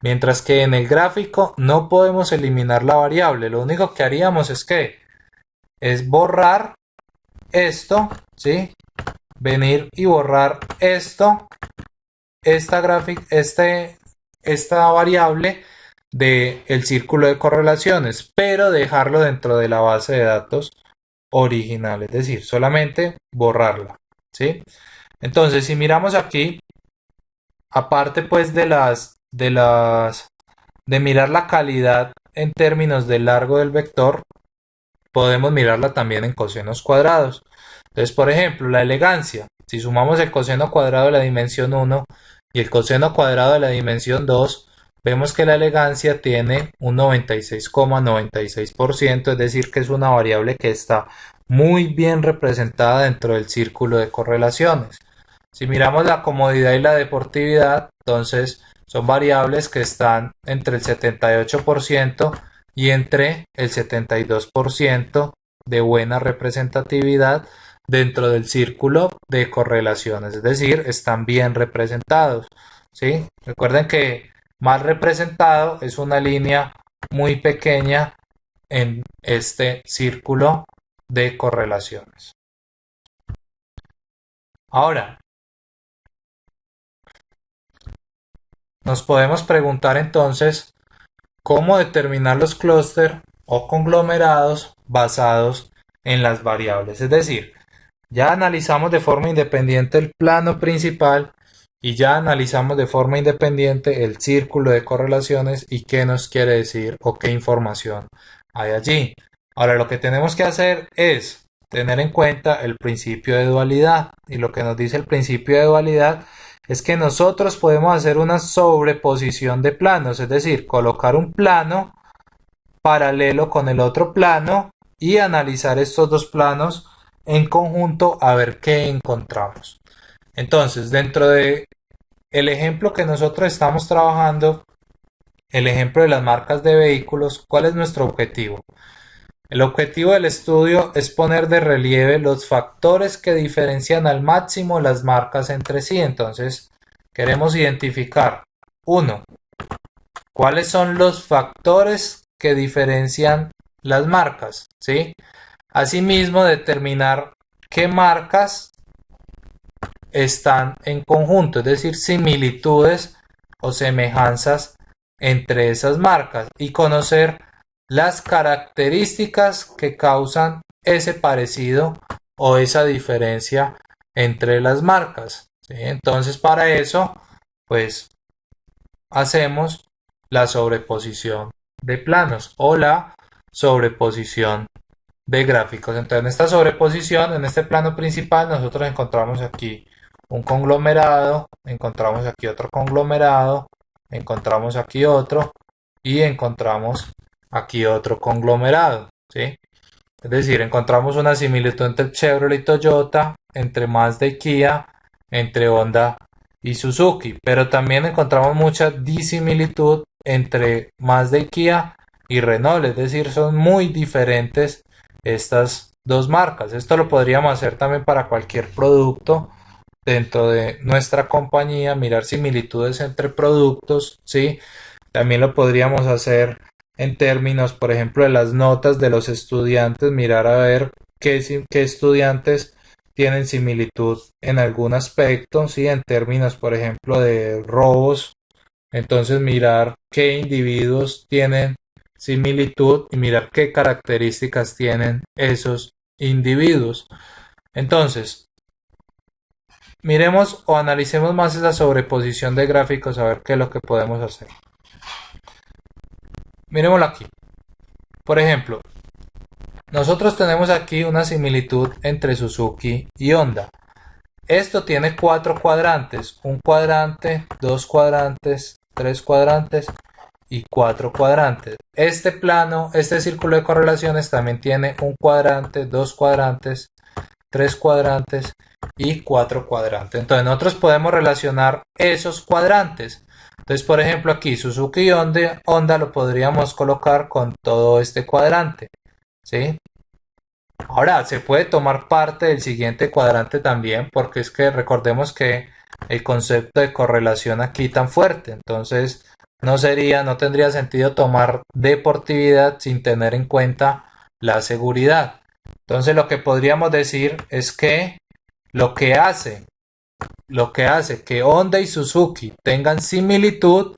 Mientras que en el gráfico no podemos eliminar la variable, lo único que haríamos es que es borrar esto, ¿sí? Venir y borrar esto, esta variable del círculo de correlaciones, pero dejarlo dentro de la base de datos original, es decir, solamente borrarla, ¿sí? Entonces, si miramos aquí, aparte pues de mirar la calidad en términos de largo del vector, podemos mirarla también en cosenos cuadrados. Entonces, por ejemplo, la elegancia. Si sumamos el coseno cuadrado de la dimensión 1 y el coseno cuadrado de la dimensión 2, vemos que la elegancia tiene un 96,96%, es decir, que es una variable que está muy bien representada dentro del círculo de correlaciones. Si miramos la comodidad y la deportividad, entonces son variables que están entre el 78% y entre el 72% de buena representatividad dentro del círculo de correlaciones, es decir, están bien representados, ¿sí? Recuerden que mal representado es una línea muy pequeña en este círculo de correlaciones. Ahora, nos podemos preguntar entonces cómo determinar los clústeres o conglomerados basados en las variables. Es decir, ya analizamos de forma independiente el plano principal y ya analizamos de forma independiente el círculo de correlaciones y qué nos quiere decir o qué información hay allí. Ahora lo que tenemos que hacer es tener en cuenta el principio de dualidad, y lo que nos dice el principio de dualidad es que nosotros podemos hacer una sobreposición de planos, es decir, colocar un plano paralelo con el otro plano y analizar estos dos planos en conjunto a ver qué encontramos. Entonces, dentro de el ejemplo que nosotros estamos trabajando, el ejemplo de las marcas de vehículos, ¿cuál es nuestro objetivo? El objetivo del estudio es poner de relieve los factores que diferencian al máximo las marcas entre sí. Entonces, queremos identificar, uno, cuáles son los factores que diferencian las marcas, ¿sí? Asimismo, determinar qué marcas están en conjunto, es decir, similitudes o semejanzas entre esas marcas y conocer las características que causan ese parecido o esa diferencia entre las marcas, ¿sí? Entonces, para eso, pues hacemos la sobreposición de planos o la sobreposición de gráficos. Entonces, en esta sobreposición, en este plano principal, nosotros encontramos aquí un conglomerado, encontramos aquí otro conglomerado, encontramos aquí otro y encontramos aquí otro conglomerado, ¿sí? Es decir, encontramos una similitud entre Chevrolet y Toyota, entre Mazda y Kia, entre Honda y Suzuki, pero también encontramos mucha disimilitud entre Mazda y Kia y Renault, es decir, son muy diferentes estas dos marcas. Esto lo podríamos hacer también para cualquier producto dentro de nuestra compañía, mirar similitudes entre productos, ¿sí? También lo podríamos hacer en términos, por ejemplo, de las notas de los estudiantes, mirar a ver qué estudiantes tienen similitud en algún aspecto, ¿sí? En términos, por ejemplo, de robos, entonces mirar qué individuos tienen similitud y mirar qué características tienen esos individuos. Entonces, miremos o analicemos más esa sobreposición de gráficos a ver qué es lo que podemos hacer. Miremoslo aquí. Por ejemplo, nosotros tenemos aquí una similitud entre Suzuki y Honda. Esto tiene cuatro cuadrantes, un cuadrante, dos cuadrantes, tres cuadrantes y cuatro cuadrantes. Este plano, este círculo de correlaciones también tiene un cuadrante, dos cuadrantes, tres cuadrantes y cuatro cuadrantes. Entonces nosotros podemos relacionar esos cuadrantes. Entonces, por ejemplo, aquí Suzuki y Honda lo podríamos colocar con todo este cuadrante, ¿sí? Ahora, se puede tomar parte del siguiente cuadrante también, porque es que recordemos que el concepto de correlación aquí tan fuerte, entonces no tendría sentido tomar deportividad sin tener en cuenta la seguridad. Entonces lo que podríamos decir es que lo que hace, lo que hace que Honda y Suzuki tengan similitud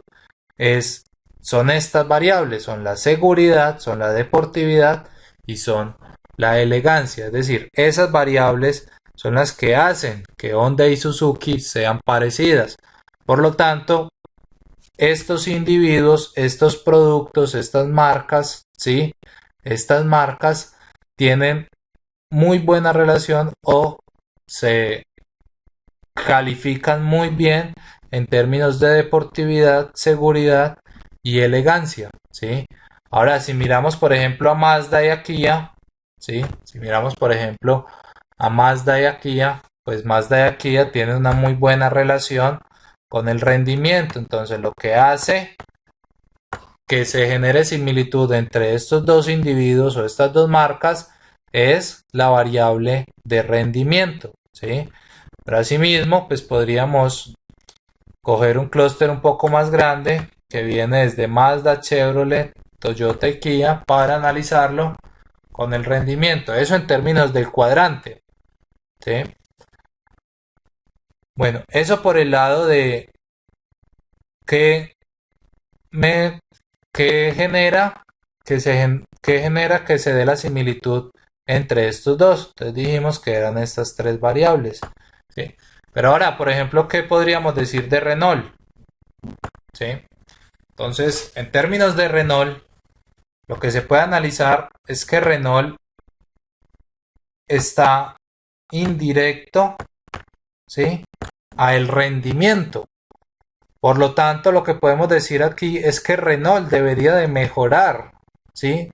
es, son estas variables, son la seguridad, son la deportividad y son la elegancia. Es decir, esas variables son las que hacen que Honda y Suzuki sean parecidas. Por lo tanto, estos individuos, estos productos, estas marcas, ¿sí? Estas marcas tienen muy buena relación o se califican muy bien en términos de deportividad, seguridad y elegancia, ¿sí? Ahora, si miramos, por ejemplo, a Mazda y a Kia, ¿sí? Si miramos, por ejemplo, a Mazda y a Kia, pues Mazda y a Kia tienen una muy buena relación con el rendimiento. Entonces, lo que hace que se genere similitud entre estos dos individuos o estas dos marcas es la variable de rendimiento, ¿sí? Pero asimismo, pues podríamos coger un clúster un poco más grande que viene desde Mazda, Chevrolet, Toyota y Kia para analizarlo con el rendimiento. Eso en términos del cuadrante, ¿sí? Bueno, eso por el lado de qué me qué genera qué genera que se dé la similitud entre estos dos. Entonces dijimos que eran estas tres variables, ¿sí? Pero ahora, por ejemplo, ¿qué podríamos decir de Renault? ¿Sí? Entonces, en términos de Renault, lo que se puede analizar es que Renault está indirecto, ¿sí?, a el rendimiento. Por lo tanto, lo que podemos decir aquí es que Renault debería de mejorar, ¿sí?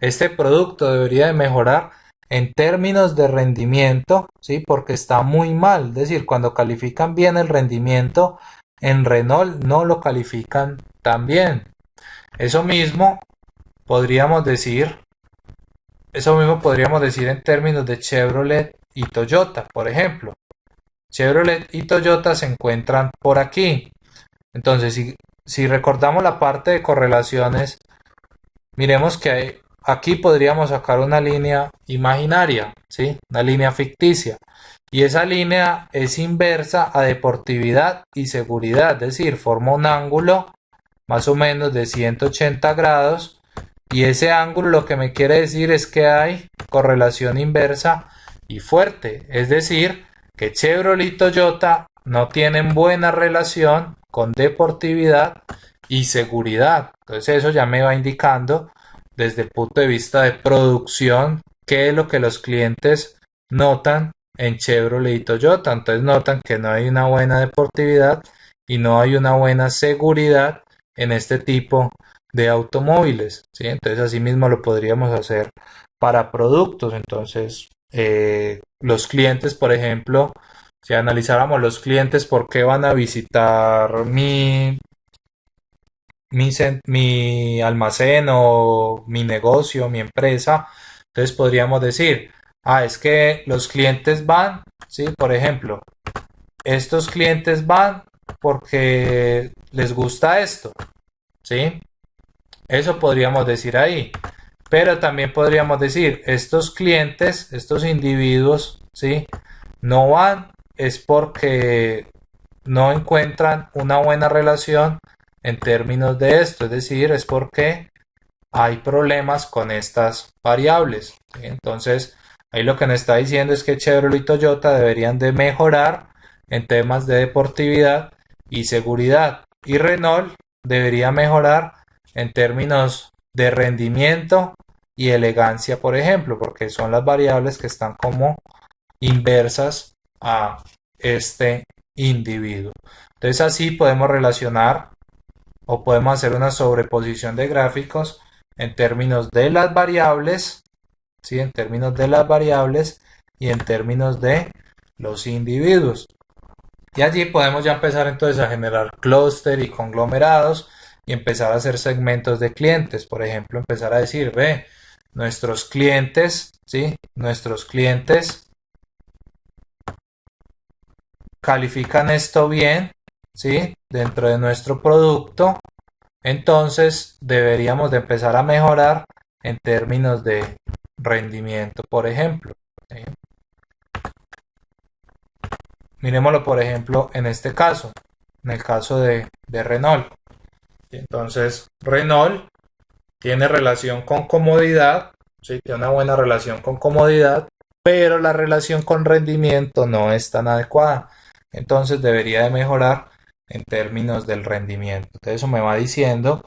Este producto debería de mejorar en términos de rendimiento, ¿sí? Porque está muy mal. Es decir, cuando califican bien el rendimiento, en Renault no lo califican tan bien. Eso mismo podríamos decir, eso mismo podríamos decir en términos de Chevrolet y Toyota, por ejemplo. Chevrolet y Toyota se encuentran por aquí. Entonces, si recordamos la parte de correlaciones, miremos que aquí podríamos sacar una línea imaginaria, ¿sí? Una línea ficticia. Y esa línea es inversa a deportividad y seguridad, es decir, forma un ángulo más o menos de 180 grados. Y ese ángulo lo que me quiere decir es que hay correlación inversa y fuerte. Es decir, que Chevrolet y Toyota no tienen buena relación con deportividad y seguridad. Entonces eso ya me va indicando desde el punto de vista de producción qué es lo que los clientes notan en Chevrolet y Toyota. Entonces notan que no hay una buena deportividad y no hay una buena seguridad en este tipo de automóviles, ¿sí? Entonces así mismo lo podríamos hacer para productos. Entonces los clientes, por ejemplo, si analizáramos los clientes por qué van a visitar mi almacén o mi negocio, mi empresa, entonces podríamos decir, es que los clientes van, ¿sí? Por ejemplo, estos clientes van porque les gusta esto, ¿sí? Eso podríamos decir ahí. Pero también podríamos decir, estos clientes, estos individuos, ¿sí?, no van es porque no encuentran una buena relación en términos de esto. Es decir, es porque hay problemas con estas variables, ¿sí? Entonces, ahí lo que nos está diciendo es que Chevrolet y Toyota deberían de mejorar en temas de deportividad y seguridad. Y Renault debería mejorar en términos de rendimiento y elegancia, por ejemplo, porque son las variables que están como inversas a este individuo. Entonces así podemos relacionar o podemos hacer una sobreposición de gráficos en términos de las variables, ¿sí?, en términos de las variables y en términos de los individuos. Y allí podemos ya empezar entonces a generar clúster y conglomerados y empezar a hacer segmentos de clientes. Por ejemplo, empezar a decir, ve, nuestros clientes, ¿sí?, nuestros clientes califican esto bien, ¿sí?, dentro de nuestro producto. Entonces deberíamos de empezar a mejorar en términos de rendimiento, por ejemplo. ¿Sí? Miremoslo, por ejemplo, en este caso, en el caso de Renault. Entonces, Renault tiene relación con comodidad, ¿sí? Tiene una buena relación con comodidad, pero la relación con rendimiento no es tan adecuada. Entonces debería de mejorar en términos del rendimiento. Entonces eso me va diciendo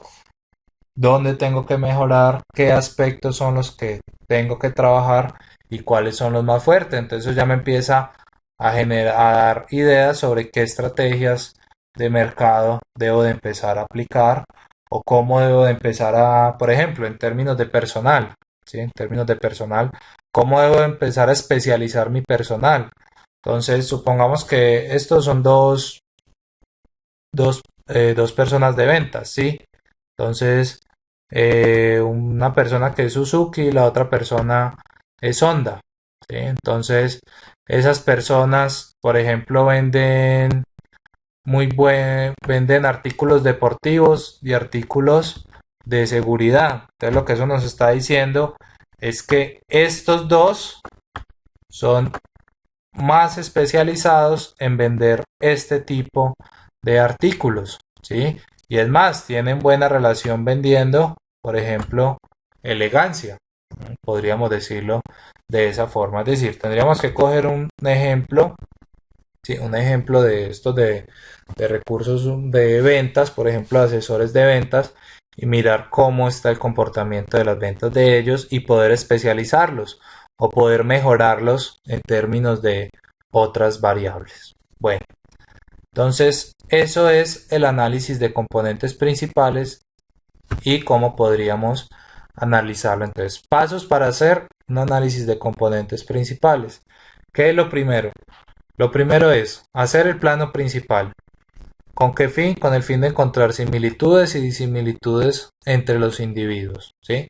dónde tengo que mejorar, qué aspectos son los que tengo que trabajar y cuáles son los más fuertes. Entonces eso ya me empieza a generar, a dar ideas sobre qué estrategias de mercado debo de empezar a aplicar o cómo debo de empezar a, por ejemplo, en términos de personal, ¿sí? En términos de personal, cómo debo de empezar a especializar mi personal. Entonces, supongamos que estos son dos personas de ventas, ¿sí? Entonces, una persona que es Suzuki y la otra persona es Honda, ¿sí? Entonces, esas personas, por ejemplo, venden artículos deportivos y artículos de seguridad. Entonces, lo que eso nos está diciendo es que estos dos son más especializados en vender este tipo de artículos, ¿sí? Y es más, tienen buena relación vendiendo, por ejemplo, elegancia, ¿no? Podríamos decirlo de esa forma. Es decir, tendríamos que coger un ejemplo, ¿sí? Un ejemplo de estos de recursos de ventas, por ejemplo, asesores de ventas, y mirar cómo está el comportamiento de las ventas de ellos y poder especializarlos o poder mejorarlos en términos de otras variables. Bueno, entonces eso es el análisis de componentes principales y cómo podríamos analizarlo. Entonces, pasos para hacer un análisis de componentes principales. ¿Qué es lo primero? Lo primero es hacer el plano principal. ¿Con qué fin? Con el fin de encontrar similitudes y disimilitudes entre los individuos, ¿sí?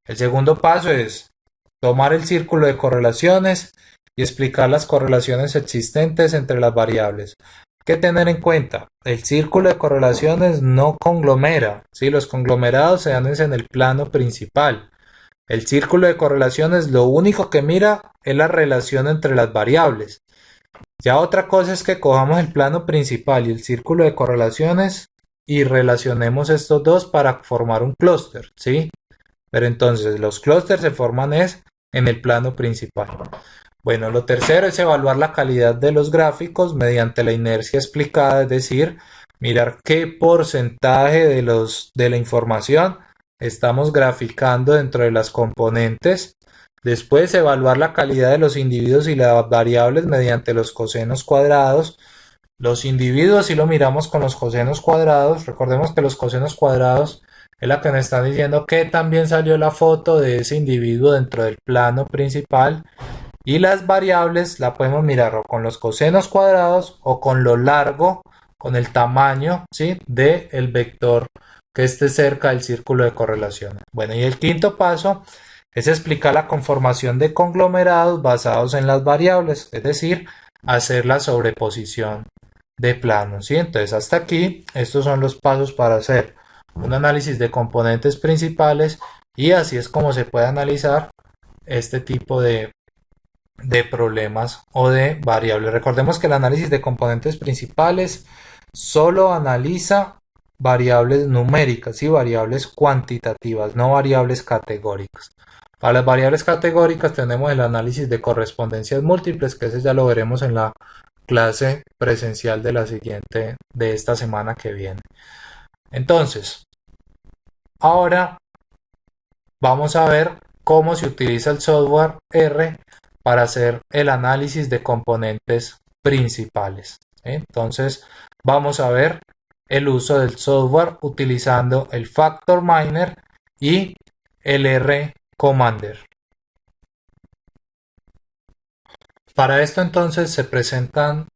El segundo paso es tomar el círculo de correlaciones y explicar las correlaciones existentes entre las variables. Hay que tener en cuenta, el círculo de correlaciones no conglomera, ¿sí? Los conglomerados se dan en el plano principal. El círculo de correlaciones lo único que mira es la relación entre las variables. Ya otra cosa es que cojamos el plano principal y el círculo de correlaciones y relacionemos estos dos para formar un clúster, ¿sí? Pero entonces los clústeres se forman es en el plano principal. Bueno, lo tercero es evaluar la calidad de los gráficos mediante la inercia explicada, es decir, mirar qué porcentaje de la información estamos graficando dentro de las componentes. Después, evaluar la calidad de los individuos y las variables mediante los cosenos cuadrados. Los individuos, si lo miramos con los cosenos cuadrados, recordemos que los cosenos cuadrados es la que nos está diciendo que también salió la foto de ese individuo dentro del plano principal. Y las variables la podemos mirar o con los cosenos cuadrados o con lo largo, con el tamaño, ¿sí? del vector que esté cerca del círculo de correlación. Bueno, y el quinto paso es explicar la conformación de conglomerados basados en las variables, es decir, hacer la sobreposición de planos, ¿sí? Entonces, hasta aquí, estos son los pasos para hacer un análisis de componentes principales y así es como se puede analizar este tipo de problemas o de variables. Recordemos que el análisis de componentes principales solo analiza variables numéricas y variables cuantitativas, no variables categóricas. Para las variables categóricas tenemos el análisis de correspondencias múltiples, que ese ya lo veremos en la clase presencial de la siguiente, de esta semana que viene. Entonces, ahora vamos a ver cómo se utiliza el software R para hacer el análisis de componentes principales. Entonces, vamos a ver el uso del software utilizando el Factor Miner y el R Commander. Para esto entonces se presentan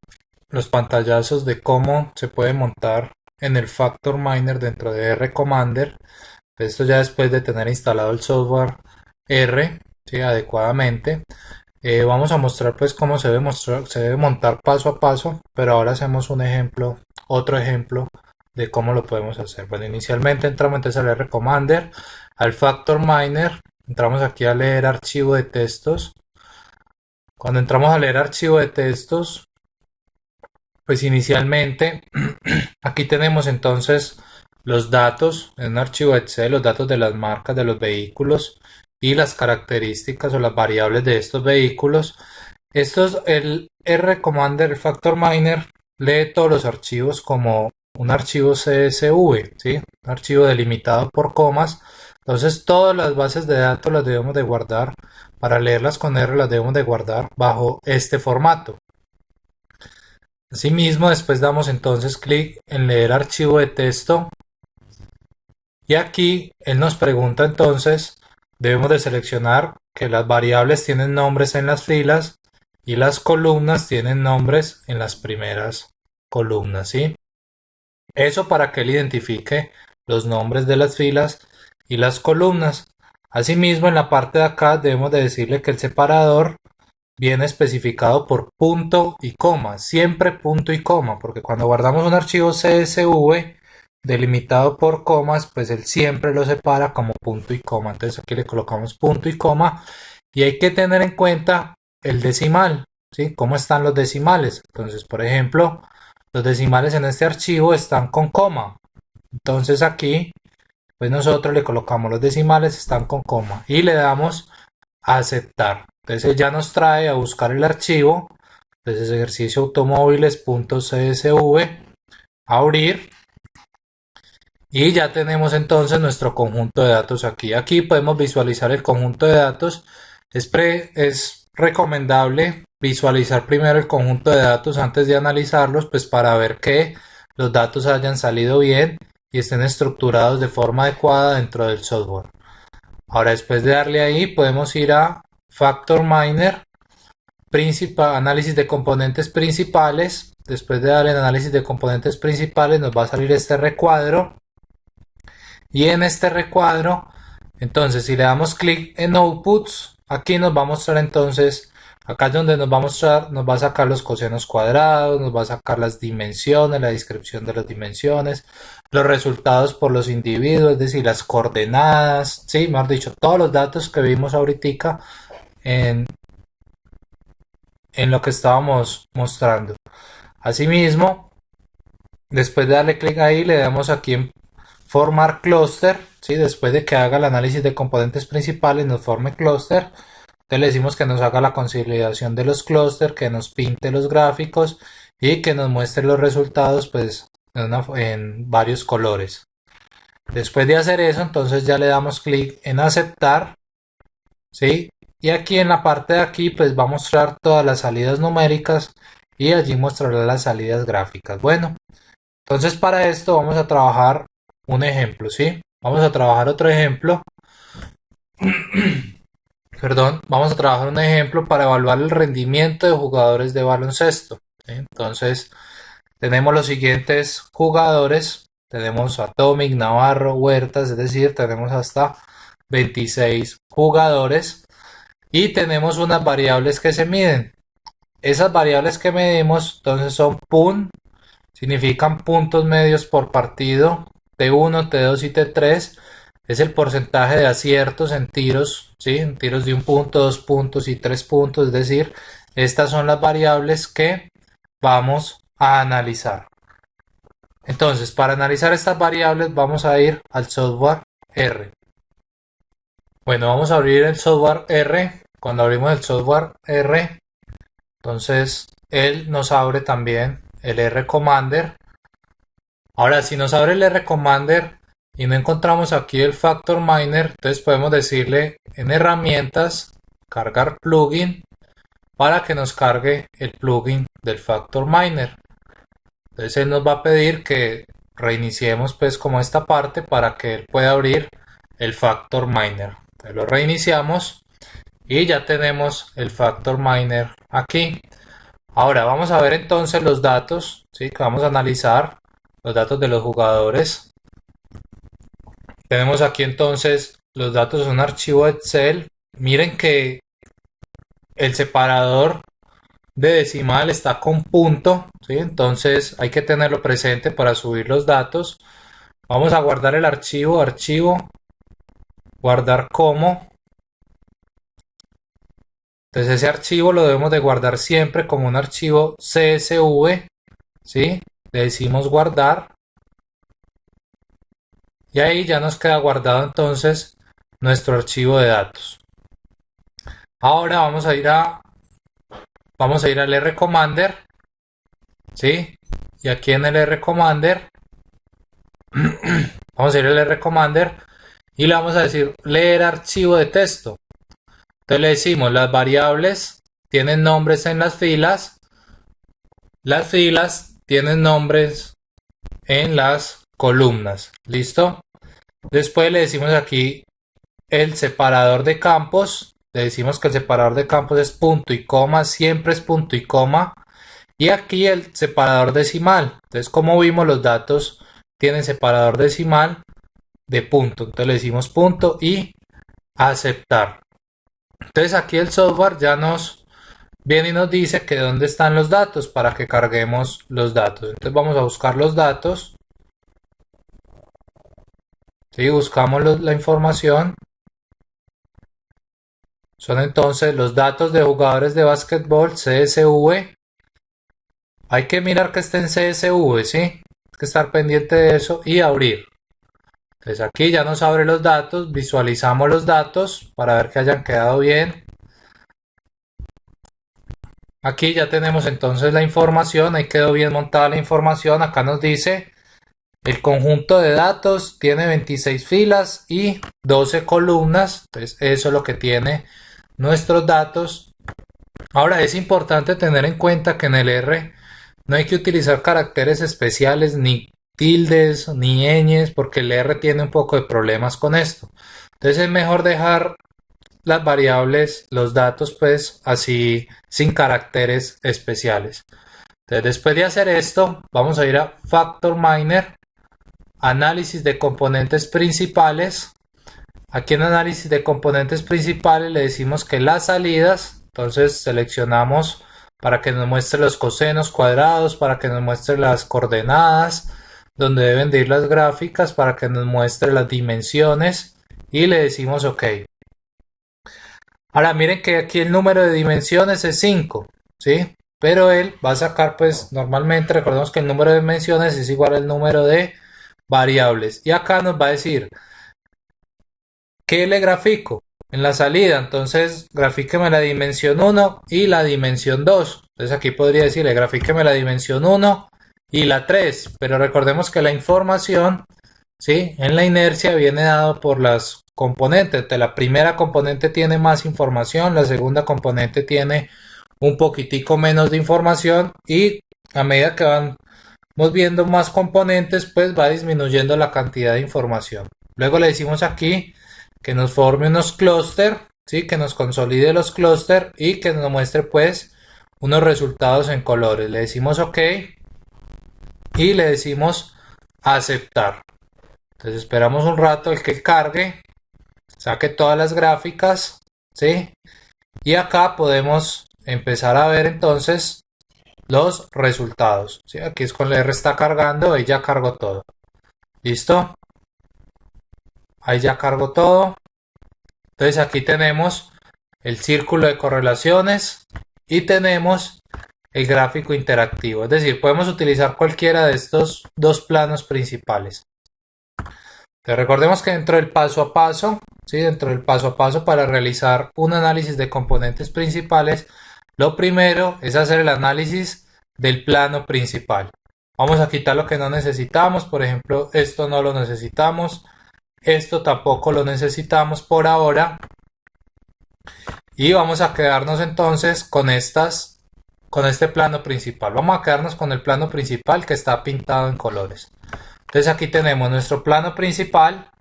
los pantallazos de cómo se puede montar en el Factor Miner dentro de R Commander. Esto ya después de tener instalado el software R, ¿sí? adecuadamente. Vamos a mostrar pues cómo se debe montar paso a paso, pero ahora hacemos un ejemplo, otro ejemplo de cómo lo podemos hacer. Bueno, inicialmente entramos entonces al R Commander, al Factor Miner, Entramos aquí a leer archivo de textos. Cuando entramos a leer archivo de textos, pues inicialmente aquí tenemos entonces los datos en un archivo Excel, los datos de las marcas de los vehículos y las características o las variables de estos vehículos. El R Commander, el Factor Miner, lee todos los archivos como un archivo CSV, ¿sí? Un archivo delimitado por comas. Entonces todas las bases de datos las debemos de guardar. Para leerlas con R las debemos de guardar bajo este formato. Asimismo, después damos entonces clic en leer archivo de texto y aquí él nos pregunta entonces, debemos de seleccionar que las variables tienen nombres en las filas y las columnas tienen nombres en las primeras columnas, ¿sí? Eso para que él identifique los nombres de las filas y las columnas. Asimismo, en la parte de acá debemos de decirle que el separador viene especificado por punto y coma, siempre punto y coma, porque cuando guardamos un archivo CSV delimitado por comas, pues él siempre lo separa como punto y coma. Entonces aquí le colocamos punto y coma y hay que tener en cuenta el decimal, ¿sí? ¿Cómo están los decimales? Entonces, por ejemplo, los decimales en este archivo están con coma. Entonces aquí, pues nosotros le colocamos los decimales, están con coma y le damos a aceptar. Entonces ya nos trae a buscar el archivo. Entonces ejercicio automóviles.csv, abrir y ya tenemos entonces nuestro conjunto de datos aquí. Aquí podemos visualizar el conjunto de datos. Es recomendable visualizar primero el conjunto de datos antes de analizarlos, pues para ver que los datos hayan salido bien y estén estructurados de forma adecuada dentro del software. Ahora después de darle ahí podemos ir a Factor Miner, análisis de componentes principales. Después de darle en análisis de componentes principales nos va a salir este recuadro. Y en este recuadro, entonces si le damos clic en Outputs, aquí nos va a mostrar entonces, acá es donde nos va a mostrar, nos va a sacar los cosenos cuadrados, nos va a sacar las dimensiones, la descripción de las dimensiones, los resultados por los individuos, es decir, las coordenadas, sí, mejor dicho, todos los datos que vimos ahorita en, en lo que estábamos mostrando. Asimismo, después de darle clic ahí, le damos aquí en formar clúster, ¿sí? Después de que haga el análisis de componentes principales, nos forme clúster. Entonces le decimos que nos haga la consolidación de los clústeres, que nos pinte los gráficos y que nos muestre los resultados pues en varios colores. Después de hacer eso, entonces ya le damos clic en aceptar, ¿sí? Y aquí en la parte de aquí pues va a mostrar todas las salidas numéricas y allí mostrará las salidas gráficas. Bueno, entonces para esto vamos a trabajar un ejemplo, ¿sí? Vamos a trabajar otro ejemplo. Perdón, vamos a trabajar un ejemplo para evaluar el rendimiento de jugadores de baloncesto, ¿sí? Entonces tenemos los siguientes jugadores. Tenemos Atomic, Navarro, Huertas, es decir, tenemos hasta 26 jugadores y tenemos unas variables que se miden. Esas variables que medimos entonces son PUN, significan puntos medios por partido, T1, T2 y T3. Es el porcentaje de aciertos en tiros, ¿sí? En tiros de un punto, 2 puntos y 3 puntos. Es decir, estas son las variables que vamos a analizar. Entonces, para analizar estas variables vamos a ir al software R. Bueno, vamos a abrir el software R. Cuando abrimos el software R, entonces él nos abre también el R Commander. Ahora, si nos abre el R Commander y no encontramos aquí el Factor Miner, entonces podemos decirle en herramientas, cargar plugin, para que nos cargue el plugin del Factor Miner. Entonces él nos va a pedir que reiniciemos pues como esta parte para que él pueda abrir el Factor Miner. Entonces lo reiniciamos y ya tenemos el Factor Miner aquí. Ahora vamos a ver entonces los datos, ¿sí? Que vamos a analizar los datos de los jugadores. Tenemos aquí entonces los datos de un archivo Excel. Miren que el separador de decimal está con punto, ¿sí? Entonces hay que tenerlo presente para subir los datos. Vamos a guardar el archivo, guardar como. Entonces ese archivo lo debemos de guardar siempre como un archivo CSV, ¿sí? Le decimos guardar y ahí ya nos queda guardado entonces nuestro archivo de datos. Ahora vamos a ir al RCommander, ¿sí? Y aquí en el RCommander vamos a ir al RCommander y le vamos a decir leer archivo de texto. Entonces le decimos las variables tienen nombres en las filas tienen nombres en las columnas. ¿Listo? Después le decimos aquí el separador de campos. Le decimos que el separador de campos es punto y coma, siempre es punto y coma. Y aquí el separador decimal. Entonces, como vimos, los datos tienen separador decimal de punto. Entonces le decimos punto y aceptar. Entonces aquí el software ya nos viene y nos dice que dónde están los datos para que carguemos los datos. Entonces vamos a buscar los datos. ¿Sí? Buscamos la información. Son entonces los datos de jugadores de básquetbol CSV. Hay que mirar que esté en CSV, ¿sí? Hay que estar pendiente de eso y abrir. Entonces aquí ya nos abre los datos, visualizamos los datos para ver que hayan quedado bien. Aquí ya tenemos entonces la información, ahí quedó bien montada la información. Acá nos dice el conjunto de datos tiene 26 filas y 12 columnas. Entonces eso es lo que tiene nuestros datos. Ahora es importante tener en cuenta que en el R no hay que utilizar caracteres especiales ni tildes ni ñes porque el R tiene un poco de problemas con esto. Entonces es mejor dejar las variables, los datos pues así sin caracteres especiales. Entonces después de hacer esto vamos a ir a Factor Miner, análisis de componentes principales. Aquí en análisis de componentes principales le decimos que las salidas, entonces seleccionamos para que nos muestre los cosenos cuadrados, para que nos muestre las coordenadas, donde deben de ir las gráficas, para que nos muestre las dimensiones y le decimos OK. Ahora miren que aquí el número de dimensiones es 5, ¿sí? Pero él va a sacar pues normalmente, recordemos que el número de dimensiones es igual al número de variables. Y acá nos va a decir, ¿qué le grafico? En la salida, entonces grafíqueme la dimensión 1 y la dimensión 2. Entonces aquí podría decirle, grafíqueme la dimensión 1 y la 3. Pero recordemos que la información, ¿sí? En la inercia viene dado por las componentes. La primera componente tiene más información, la segunda componente tiene un poquitico menos de información y a medida que vamos viendo más componentes, pues va disminuyendo la cantidad de información. Luego le decimos aquí que nos forme unos clúster, ¿sí? Que nos consolide los clúster y que nos muestre pues unos resultados en colores. Le decimos OK y le decimos aceptar. Entonces esperamos un rato el que cargue, saque todas las gráficas, ¿sí? Y acá podemos empezar a ver entonces los resultados, ¿sí? Aquí es cuando el R está cargando y ya cargó todo. ¿Listo? Ahí ya cargó todo. Entonces aquí tenemos el círculo de correlaciones y tenemos el gráfico interactivo. Es decir, podemos utilizar cualquiera de estos dos planos principales. Entonces recordemos que dentro del paso a paso, ¿sí? Dentro del paso a paso para realizar un análisis de componentes principales, lo primero es hacer el análisis del plano principal. Vamos a quitar lo que no necesitamos, por ejemplo, esto no lo necesitamos, esto tampoco lo necesitamos por ahora. Y vamos a quedarnos entonces con este plano principal. Vamos a quedarnos con el plano principal que está pintado en colores. Entonces aquí tenemos nuestro plano principal,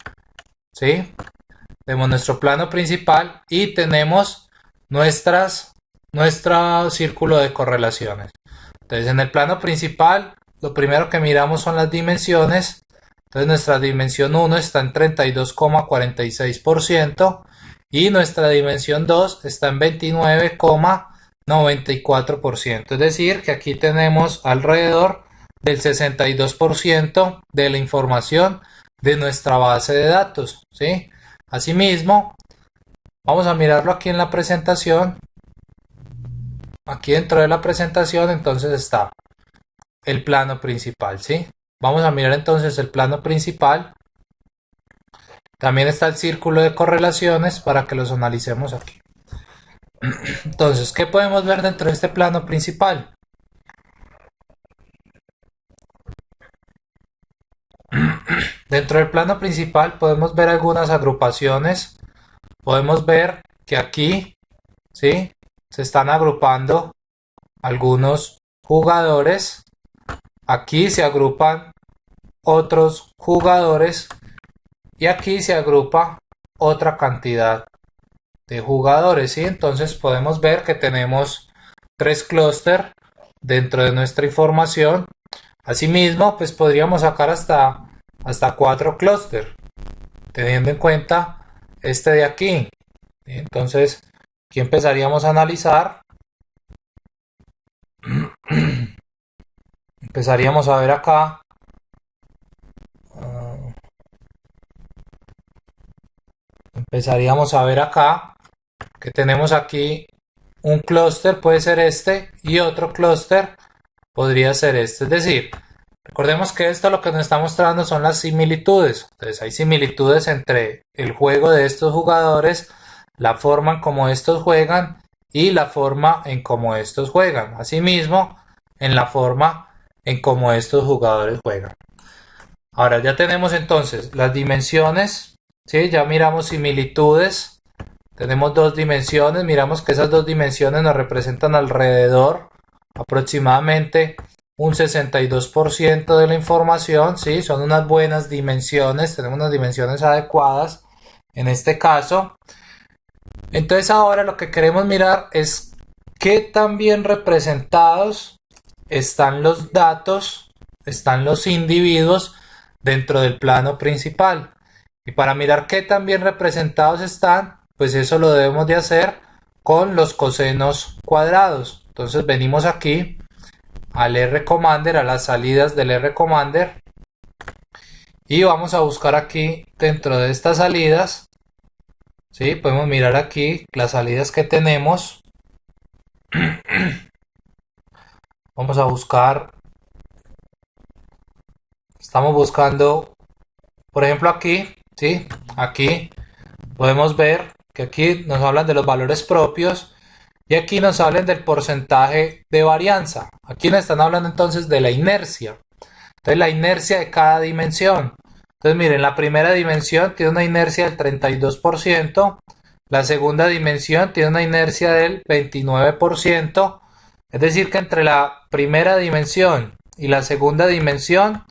¿sí? Tenemos nuestro plano principal y tenemos nuestro círculo de correlaciones. Entonces en el plano principal lo primero que miramos son las dimensiones. Entonces nuestra dimensión 1 está en 32,46% y nuestra dimensión 2 está en 29,94%. Es decir, que aquí tenemos alrededor del 62% de la información de nuestra base de datos, ¿sí? Asimismo, vamos a mirarlo aquí en la presentación. aquí dentro de la presentación entonces está el plano principal, ¿sí? Vamos a mirar entonces el plano principal. También está el círculo de correlaciones para que los analicemos aquí. Entonces, ¿qué podemos ver dentro de este plano principal? Dentro del plano principal podemos ver algunas agrupaciones. Podemos ver que aquí, ¿sí?, se están agrupando algunos jugadores. Aquí se agrupan otros jugadores y aquí se agrupa otra cantidad de jugadores, ¿sí? Entonces podemos ver que tenemos tres clústeres dentro de nuestra información. Asimismo, pues podríamos sacar hasta cuatro clústeres, teniendo en cuenta este de aquí. Entonces, aquí empezaríamos a analizar. Empezaríamos a ver acá. Empezaríamos a ver acá que tenemos aquí un clúster, puede ser este, y otro clúster podría ser este. Es decir, recordemos que esto lo que nos está mostrando son las similitudes. Entonces hay similitudes entre el juego de estos jugadores, la forma en cómo estos juegan y la forma en cómo estos juegan. Asimismo, en la forma en cómo estos jugadores juegan. Ahora ya tenemos entonces las dimensiones, ¿sí? Ya miramos similitudes. Tenemos dos dimensiones, miramos que esas dos dimensiones nos representan alrededor aproximadamente un 62% de la información, ¿sí? Son unas buenas dimensiones, tenemos unas dimensiones adecuadas en este caso. Entonces ahora lo que queremos mirar es qué tan bien representados están los datos, están los individuos dentro del plano principal. Y para mirar qué tan bien representados están, pues eso lo debemos de hacer con los cosenos cuadrados. Entonces venimos aquí al R-Commander, a las salidas del R-Commander, y vamos a buscar aquí dentro de estas salidas, ¿sí? Podemos mirar aquí las salidas que tenemos. Vamos a buscar, estamos buscando, por ejemplo aquí, ¿sí? Aquí podemos ver que aquí nos hablan de los valores propios y aquí nos hablan del porcentaje de varianza. Aquí nos están hablando entonces de la inercia. Entonces la inercia de cada dimensión. Entonces miren, la primera dimensión tiene una inercia del 32%, la segunda dimensión tiene una inercia del 29%, es decir que entre la primera dimensión y la segunda dimensión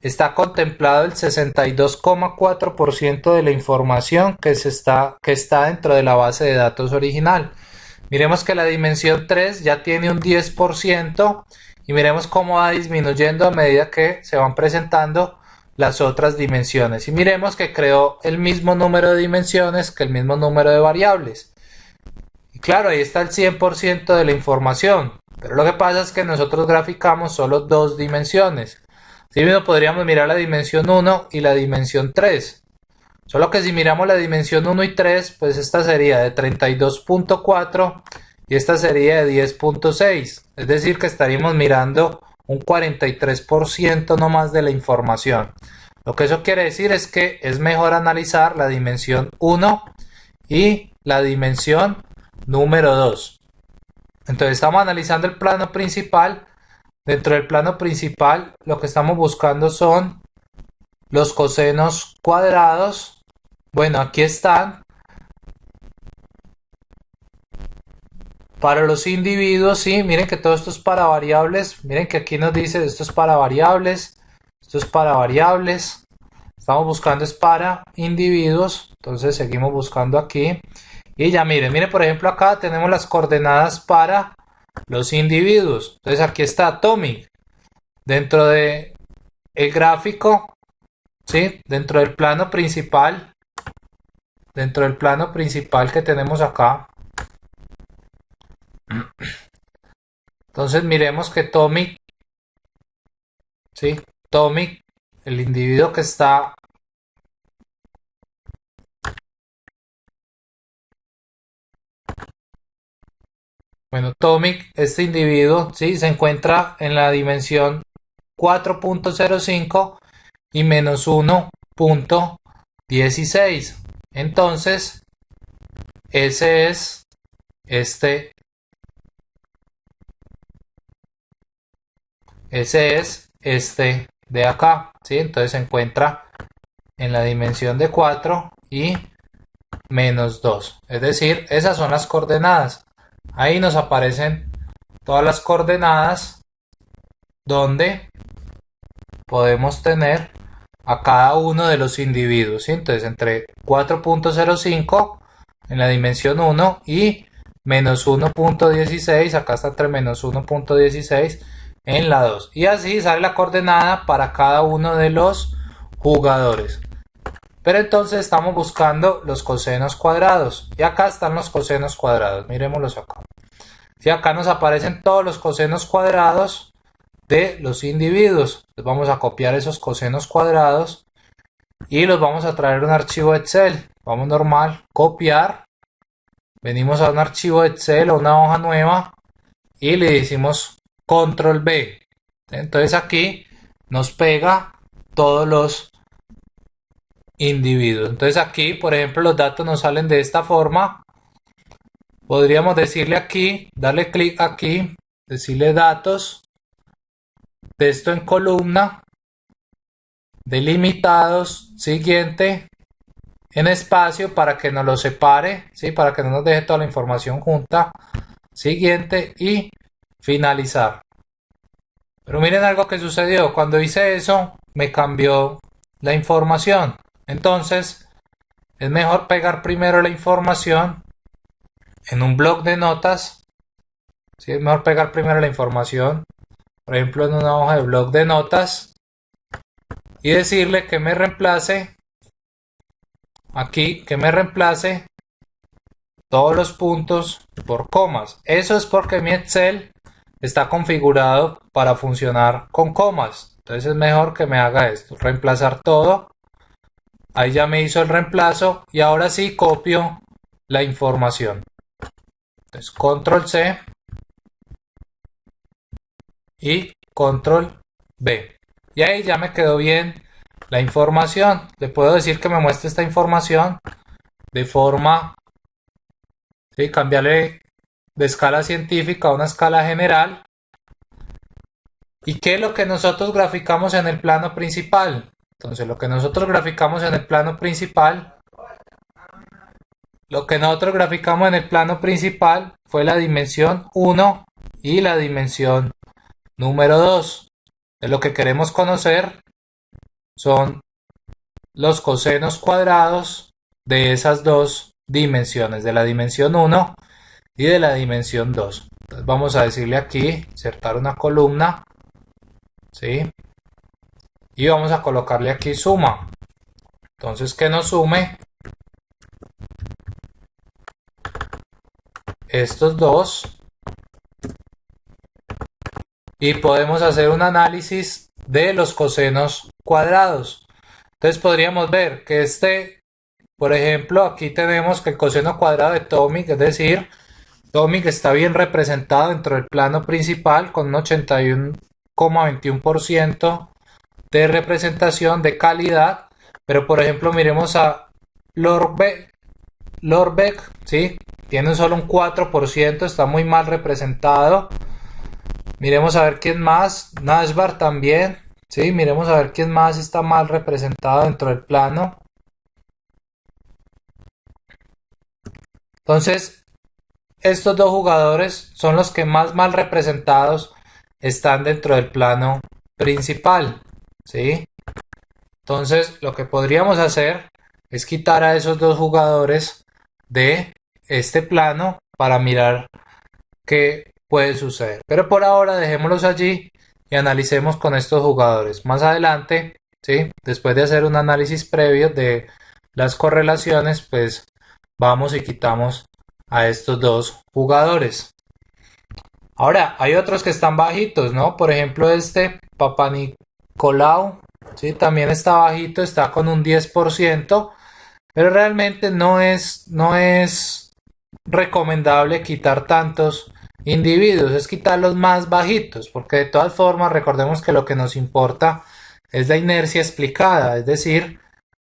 está contemplado el 62,4% de la información que está dentro de la base de datos original. Miremos que la dimensión 3 ya tiene un 10% y miremos cómo va disminuyendo a medida que se van presentando las otras dimensiones. Y miremos que creó el mismo número de dimensiones que el mismo número de variables. Y claro, ahí está el 100% de la información. Pero lo que pasa es que nosotros graficamos solo dos dimensiones. Así mismo podríamos mirar la dimensión 1 y la dimensión 3. Solo que si miramos la dimensión 1 y 3, pues esta sería de 32,4 y esta sería de 10,6. Es decir, que estaríamos mirando un 43% no más de la información. Lo que eso quiere decir es que es mejor analizar la dimensión 1 y la dimensión número 2. Entonces estamos analizando el plano principal. Dentro del plano principal lo que estamos buscando son los cosenos cuadrados. Bueno, aquí están. Para los individuos, sí, miren que todo esto es para variables. Miren que aquí nos dice esto es para variables, esto es para variables. Estamos buscando es para individuos. Entonces seguimos buscando aquí. Y ya miren por ejemplo acá tenemos las coordenadas para los individuos. Entonces aquí está Atomic. Dentro de el gráfico, ¿sí? Dentro del plano principal. Dentro del plano principal que tenemos acá. Entonces miremos que Atomic, ¿sí? Atomic, el individuo que está Bueno, Tomic, este individuo, ¿sí? Se encuentra en la dimensión 4.05 y menos 1.16. Entonces, ese es este, ese es este de acá, ¿sí? Entonces se encuentra en la dimensión de 4 y menos 2. Es decir, esas son las coordenadas. Ahí nos aparecen todas las coordenadas donde podemos tener a cada uno de los individuos, ¿sí? Entonces entre 4.05 en la dimensión 1 y menos 1.16, acá está entre menos 1.16 en la 2, y así sale la coordenada para cada uno de los jugadores. Pero entonces estamos buscando los cosenos cuadrados, y acá están los cosenos cuadrados, miremoslos acá. Y acá nos aparecen todos los cosenos cuadrados de los individuos. Entonces vamos a copiar esos cosenos cuadrados y los vamos a traer a un archivo Excel. Vamos normal, copiar, venimos a un archivo Excel o una hoja nueva y le decimos control B. Entonces aquí nos pega todos los individuos. Entonces aquí, por ejemplo, los datos nos salen de esta forma. Podríamos decirle aquí, darle clic aquí, decirle datos, texto en columna, delimitados, siguiente, en espacio para que nos lo separe, ¿sí? Para que no nos deje toda la información junta, siguiente y finalizar. Pero miren algo que sucedió, cuando hice eso me cambió la información. Entonces es mejor pegar primero la información en un bloc de notas, ¿sí? Es mejor pegar primero la información, por ejemplo en una hoja de bloc de notas, y decirle que me reemplace aquí, que me reemplace todos los puntos por comas. Eso es porque mi Excel está configurado para funcionar con comas. Entonces es mejor que me haga esto, reemplazar todo. Ahí ya me hizo el reemplazo y ahora sí copio la información. Entonces control C y control B. Y ahí ya me quedó bien la información. Le puedo decir que me muestre esta información de forma, ¿sí? Cambiarle de escala científica a una escala general. ¿Y qué es lo que nosotros graficamos en el plano principal? Entonces lo que nosotros graficamos en el plano principal, fue la dimensión 1 y la dimensión número 2. Lo que queremos conocer son los cosenos cuadrados de esas dos dimensiones, de la dimensión 1 y de la dimensión 2. Entonces vamos a decirle aquí, insertar una columna, ¿sí? Y vamos a colocarle aquí suma. Entonces que nos sume estos dos y podemos hacer un análisis de los cosenos cuadrados. Entonces podríamos ver que por ejemplo, aquí tenemos que el coseno cuadrado de Tomic, es decir, Tomic está bien representado dentro del plano principal con un 81,21% de representación de calidad, pero por ejemplo miremos a Lorbeck, ¿sí? Tiene solo un 4%, está muy mal representado. Miremos a ver quién más, Nashbar también, ¿sí? Miremos a ver quién más está mal representado dentro del plano. Entonces, estos dos jugadores son los que más mal representados están dentro del plano principal, ¿sí? Entonces, lo que podríamos hacer es quitar a esos dos jugadores de este plano para mirar qué puede suceder. Pero por ahora dejémoslos allí y analicemos con estos jugadores. Más adelante, ¿sí? Después de hacer un análisis previo de las correlaciones, pues vamos y quitamos a estos dos jugadores. Ahora, hay otros que están bajitos, ¿no? Por ejemplo, este Papanicolau, ¿sí? También está bajito, está con un 10%, pero realmente no es recomendable quitar tantos individuos, es quitar los más bajitos, porque de todas formas recordemos que lo que nos importa es la inercia explicada, es decir,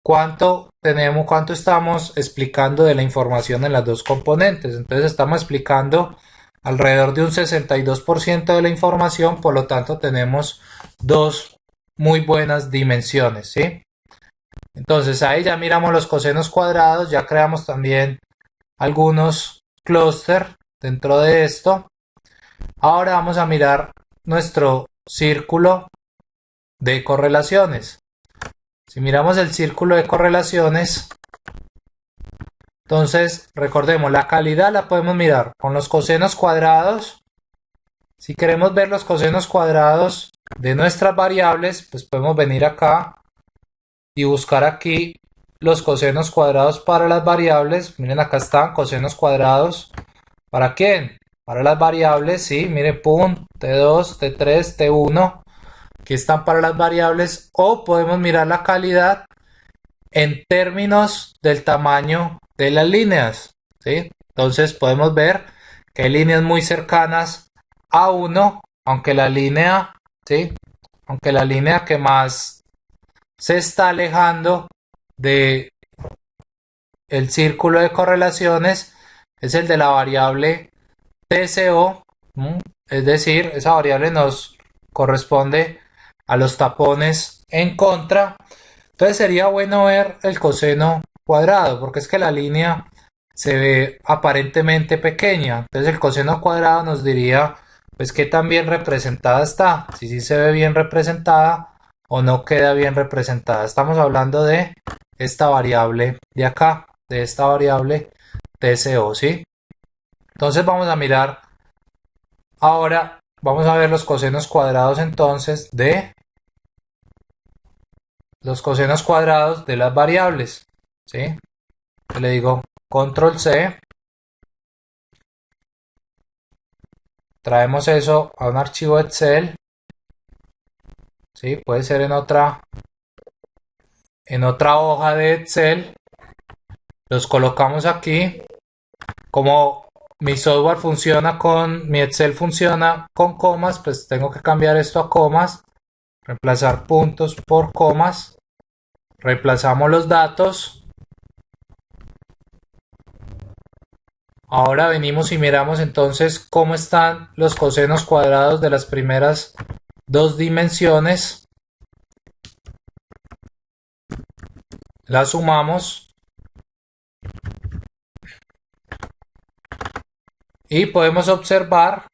cuánto tenemos, cuánto estamos explicando de la información en las dos componentes. Entonces estamos explicando alrededor de un 62% de la información, por lo tanto tenemos dos muy buenas dimensiones, ¿sí? Entonces ahí ya miramos los cosenos cuadrados, ya creamos también algunos clúster dentro de esto. Ahora vamos a mirar nuestro círculo de correlaciones. Si miramos el círculo de correlaciones, entonces recordemos, la calidad la podemos mirar con los cosenos cuadrados. Si queremos ver los cosenos cuadrados de nuestras variables, pues podemos venir acá y buscar aquí los cosenos cuadrados para las variables. Miren, acá están cosenos cuadrados. ¿Para quién? Para las variables, sí, mire, pum, T2, T3, T1. Aquí están para las variables. O podemos mirar la calidad en términos del tamaño de las líneas, ¿sí? Entonces podemos ver que hay líneas muy cercanas a 1, aunque la línea, ¿sí? Aunque la línea que más se está alejando de el círculo de correlaciones es el de la variable TCO, es decir, esa variable nos corresponde a los tapones en contra. Entonces sería bueno ver el coseno cuadrado, porque es que la línea se ve aparentemente pequeña. Entonces el coseno cuadrado nos diría, pues, qué tan bien representada está, si sí se ve bien representada o no queda bien representada. Estamos hablando de esta variable de acá, de esta variable TCO, ¿sí? Entonces vamos a mirar, ahora vamos a ver los cosenos cuadrados entonces de los cosenos cuadrados de las variables, ¿sí? Le digo control C, traemos eso a un archivo Excel, ¿sí? Puede ser en otra hoja de Excel, los colocamos aquí. Como mi software funciona mi Excel funciona con comas, pues tengo que cambiar esto a comas, reemplazar puntos por comas, reemplazamos los datos. Ahora venimos y miramos entonces cómo están los cosenos cuadrados de las primeras dos dimensiones. Las sumamos y podemos observar,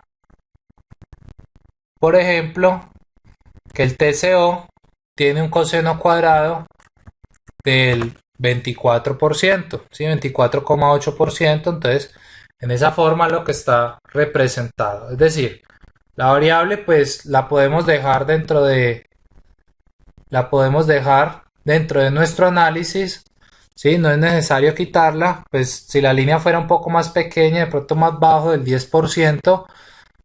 por ejemplo, que el TCO tiene un coseno cuadrado del 24%, ¿sí? 24,8%. Entonces, en esa forma lo que está representado. Es decir, la variable pues la podemos dejar dentro de nuestro análisis, ¿sí? No es necesario quitarla, pues si la línea fuera un poco más pequeña, de pronto más bajo del 10%,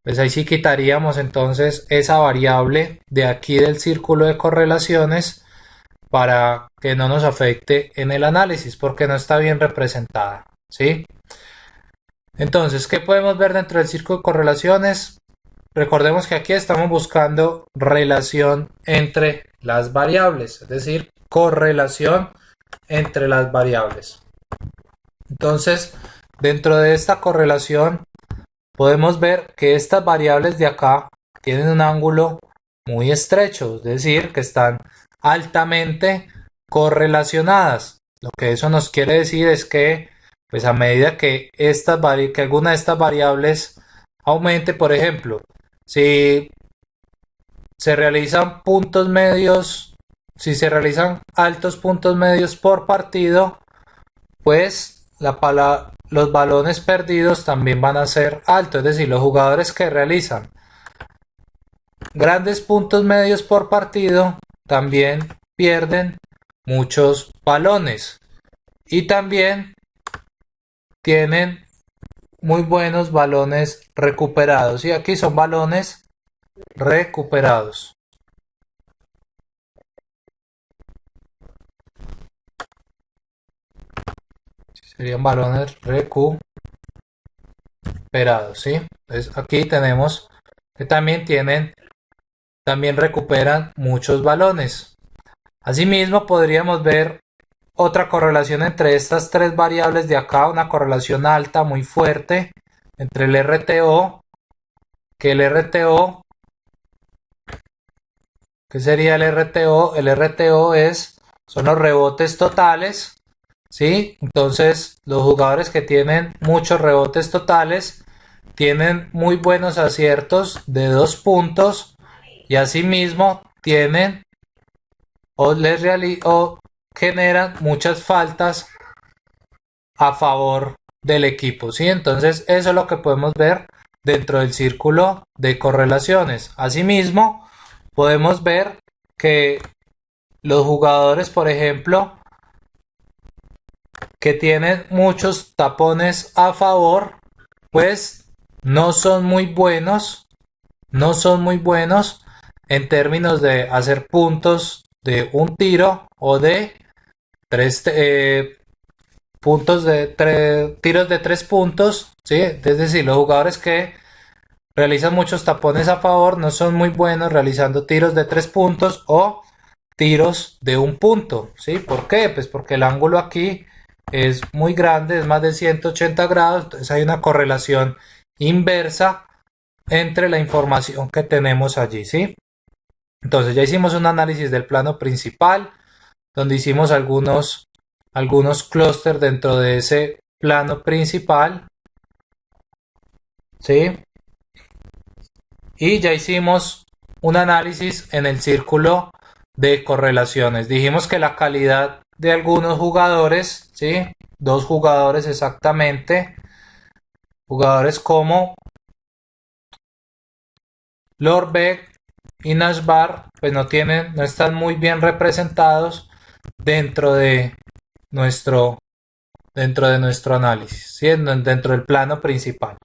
pues ahí sí quitaríamos entonces esa variable de aquí del círculo de correlaciones para que no nos afecte en el análisis porque no está bien representada, ¿sí? Entonces, ¿qué podemos ver dentro del círculo de correlaciones? Recordemos que aquí estamos buscando relación entre las variables, es decir, correlación entre las variables. Entonces, dentro de esta correlación podemos ver que estas variables de acá tienen un ángulo muy estrecho, es decir, que están altamente correlacionadas. Lo que eso nos quiere decir es que, pues a medida que que alguna de estas variables aumente, por ejemplo, si se realizan puntos medios, si se realizan altos puntos medios por partido, pues los balones perdidos también van a ser altos, es decir, los jugadores que realizan grandes puntos medios por partido también pierden muchos balones y también tienen muy buenos balones recuperados, y aquí son balones recuperados. Serían balones recuperados. recuperados, ¿sí? Entonces aquí tenemos que también recuperan muchos balones. Asimismo, podríamos ver otra correlación entre estas tres variables de acá, una correlación alta, muy fuerte, entre el RTO, que el RTO, ¿qué sería el RTO? El RTO son los rebotes totales, ¿sí? Entonces, los jugadores que tienen muchos rebotes totales tienen muy buenos aciertos de 2 puntos y asimismo tienen o generan muchas faltas a favor del equipo, ¿sí? Entonces, eso es lo que podemos ver dentro del círculo de correlaciones. Asimismo, podemos ver que los jugadores, por ejemplo, que tienen muchos tapones a favor, pues no son muy buenos, no son muy buenos en términos de hacer puntos de un tiro o de tres puntos de tiros de 3 puntos, ¿sí? Es decir, los jugadores que realizan muchos tapones a favor no son muy buenos realizando tiros de 3 puntos o tiros de 1 punto, ¿sí? ¿Por qué? Pues porque el ángulo aquí es muy grande, es más de 180 grados, entonces hay una correlación inversa entre la información que tenemos allí, ¿sí? Entonces ya hicimos un análisis del plano principal, donde hicimos algunos clústeres dentro de ese plano principal, ¿sí? Y ya hicimos un análisis en el círculo de correlaciones. Dijimos que la calidad de algunos jugadores, ¿sí? 2 jugadores exactamente, jugadores como Lorbeck y Nashbar, pues no están muy bien representados dentro de nuestro, dentro de nuestro análisis, ¿sí? Dentro del plano principal.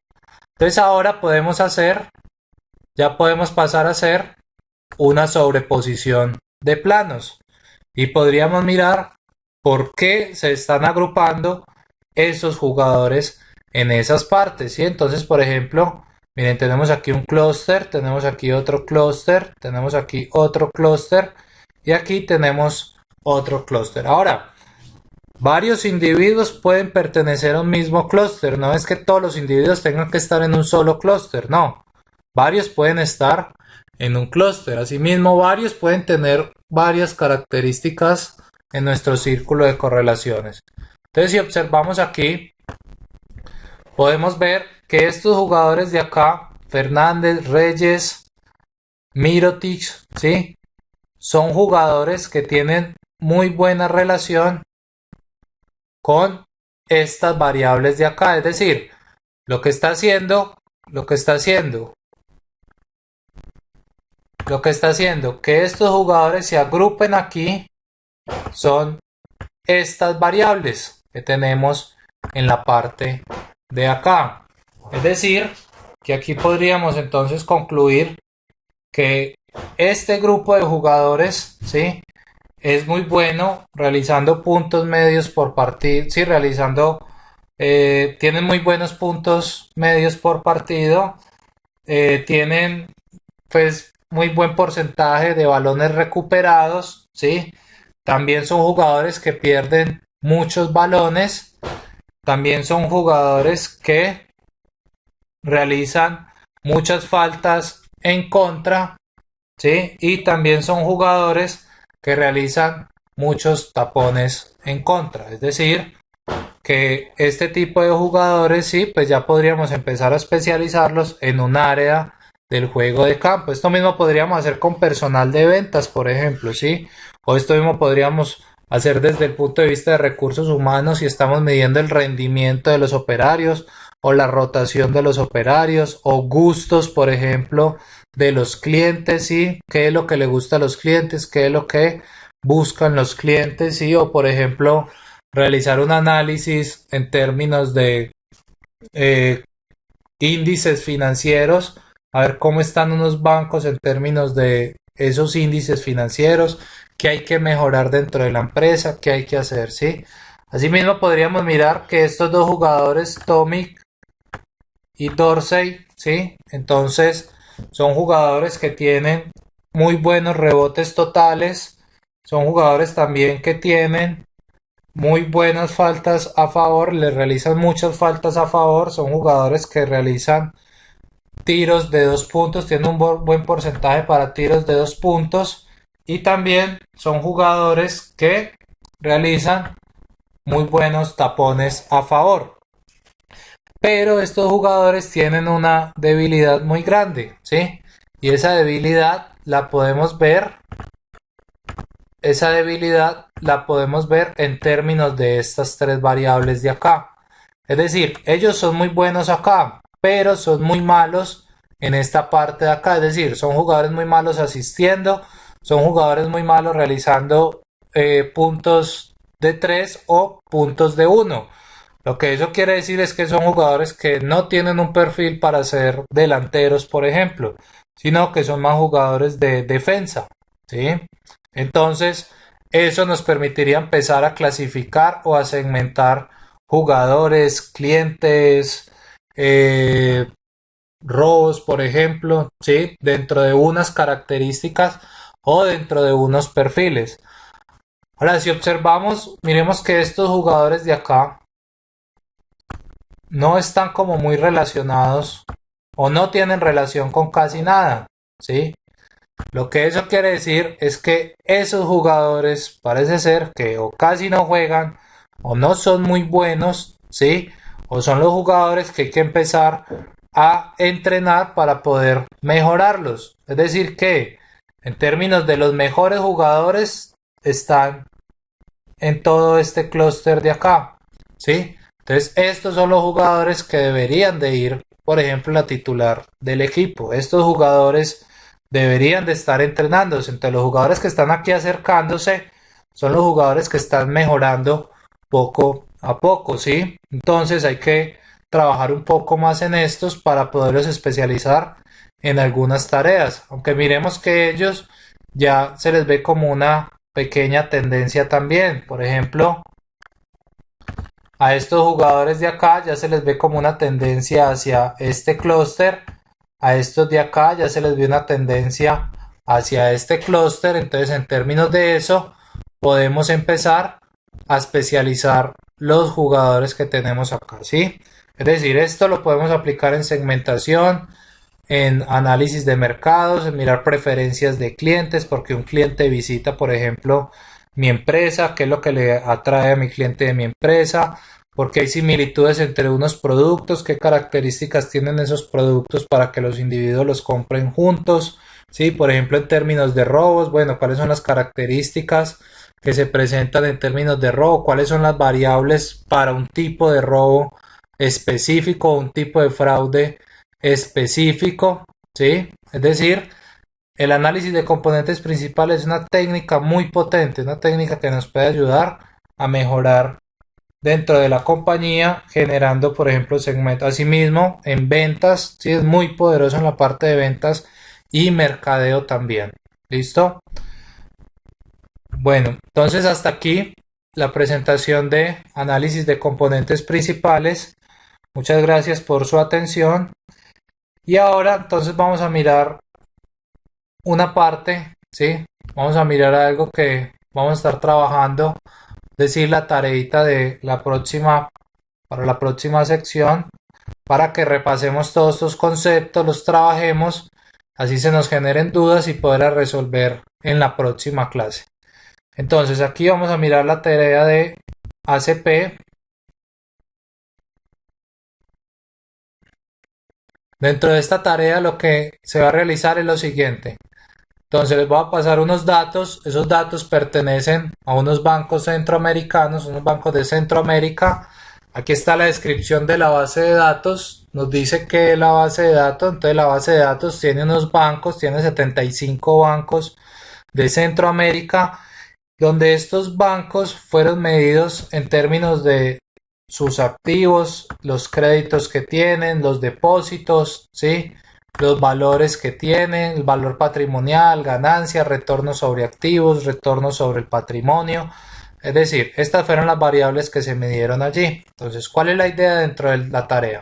Entonces ahora ya podemos pasar a hacer una sobreposición de planos y podríamos mirar por qué se están agrupando esos jugadores en esas partes, ¿sí? Entonces, por ejemplo, miren, tenemos aquí un clúster, tenemos aquí otro clúster, tenemos aquí otro clúster y aquí tenemos otro clúster. Ahora, varios individuos pueden pertenecer a un mismo clúster, no es que todos los individuos tengan que estar en un solo clúster, no. Varios pueden estar en un clúster, asimismo varios pueden tener varias características en nuestro círculo de correlaciones. Entonces, si observamos aquí, podemos ver que estos jugadores de acá, Fernández, Reyes, Mirotic, ¿sí? Son jugadores que tienen muy buena relación con estas variables de acá, es decir, lo que está haciendo, lo que está haciendo, lo que está haciendo que estos jugadores se agrupen aquí son estas variables que tenemos en la parte de acá. Es decir, que aquí podríamos entonces concluir que este grupo de jugadores, ¿sí? Es muy bueno realizando puntos medios por partido, sí, tienen muy buenos puntos medios por partido, tienen pues muy buen porcentaje de balones recuperados, ¿sí? También son jugadores que pierden muchos balones, también son jugadores que realizan muchas faltas en contra, ¿sí? Y también son jugadores que realizan muchos tapones en contra. Es decir, que este tipo de jugadores, sí, pues ya podríamos empezar a especializarlos en un área del juego de campo. Esto mismo podríamos hacer con personal de ventas, por ejemplo, ¿sí? O esto mismo podríamos hacer desde el punto de vista de recursos humanos si estamos midiendo el rendimiento de los operarios o la rotación de los operarios o gustos, por ejemplo, de los clientes, ¿sí? ¿Qué es lo que le gusta a los clientes? ¿Qué es lo que buscan los clientes? ¿Sí? O, por ejemplo, realizar un análisis en términos de eh, índices financieros, a ver cómo están unos bancos en términos de esos índices financieros, qué hay que mejorar dentro de la empresa, qué hay que hacer, ¿sí? Asimismo podríamos mirar que estos dos jugadores, Tomic y Dorsey, ¿sí? Entonces son jugadores que tienen muy buenos rebotes totales, son jugadores también que tienen muy buenas faltas a favor, le realizan muchas faltas a favor, son jugadores que realizan tiros de 2 puntos, tienen un buen porcentaje para tiros de 2 puntos y también son jugadores que realizan muy buenos tapones a favor. Pero estos jugadores tienen una debilidad muy grande, ¿sí? Y esa debilidad la podemos ver en términos de estas tres variables de acá. Es decir, ellos son muy buenos acá, pero son muy malos en esta parte de acá. Es decir, son jugadores muy malos asistiendo, son jugadores muy malos realizando puntos de 3 o puntos de 1. Lo que eso quiere decir es que son jugadores que no tienen un perfil para ser delanteros, por ejemplo, sino que son más jugadores de defensa, ¿sí? Entonces, eso nos permitiría empezar a clasificar o a segmentar jugadores, clientes, eh, robos, por ejemplo, ¿sí? Dentro de unas características o dentro de unos perfiles. Ahora, si observamos, miremos que estos jugadores de acá no están como muy relacionados o no tienen relación con casi nada, ¿sí? Lo que eso quiere decir es que esos jugadores parece ser que o casi no juegan o no son muy buenos, ¿sí? O son los jugadores que hay que empezar a entrenar para poder mejorarlos. Es decir que en términos de los mejores jugadores están en todo este clúster de acá, ¿sí? Entonces estos son los jugadores que deberían de ir, por ejemplo, la titular del equipo. Estos jugadores deberían de estar entrenándose. Entre los jugadores que están aquí acercándose son los jugadores que están mejorando poco a poco, ¿sí? Entonces hay que trabajar un poco más en estos para poderlos especializar en algunas tareas. Aunque miremos que ellos ya se les ve como una pequeña tendencia también. Por ejemplo, a estos jugadores de acá ya se les ve como una tendencia hacia este clúster. A estos de acá ya se les ve una tendencia hacia este clúster. Entonces, en términos de eso, podemos empezar a especializar los jugadores que tenemos acá, ¿sí? Es decir, esto lo podemos aplicar en segmentación, en análisis de mercados, en mirar preferencias de clientes, porque un cliente visita, por ejemplo, mi empresa, qué es lo que le atrae a mi cliente de mi empresa, porque hay similitudes entre unos productos, qué características tienen esos productos para que los individuos los compren juntos, ¿sí? Por ejemplo, en términos de robos, bueno, cuáles son las características que se presentan en términos de robo, cuáles son las variables para un tipo de robo específico o un tipo de fraude específico, ¿sí? Es decir, el análisis de componentes principales es una técnica muy potente, una técnica que nos puede ayudar a mejorar dentro de la compañía, generando, por ejemplo, segmentos. Asimismo, en ventas, sí, es muy poderoso en la parte de ventas y mercadeo también. ¿Listo? Bueno, entonces hasta aquí la presentación de análisis de componentes principales. Muchas gracias por su atención. Y ahora entonces vamos a mirar una parte, ¿sí? Vamos a mirar algo que vamos a estar trabajando, decir la tareita de la próxima, para la próxima sección, para que repasemos todos estos conceptos, los trabajemos, así se nos generen dudas y poder resolver en la próxima clase. Entonces aquí vamos a mirar la tarea de ACP. Dentro de esta tarea lo que se va a realizar es lo siguiente. Entonces les voy a pasar unos datos. Esos datos pertenecen a unos bancos centroamericanos, unos bancos de Centroamérica. Aquí está la descripción de la base de datos. Nos dice que la base de datos, entonces la base de datos tiene unos bancos, tiene 75 bancos de Centroamérica, donde estos bancos fueron medidos en términos de sus activos, los créditos que tienen, los depósitos, ¿sí? Los valores que tienen, el valor patrimonial, ganancias, retornos sobre activos, retornos sobre el patrimonio. Es decir, estas fueron las variables que se midieron allí. Entonces, ¿cuál es la idea dentro de la tarea?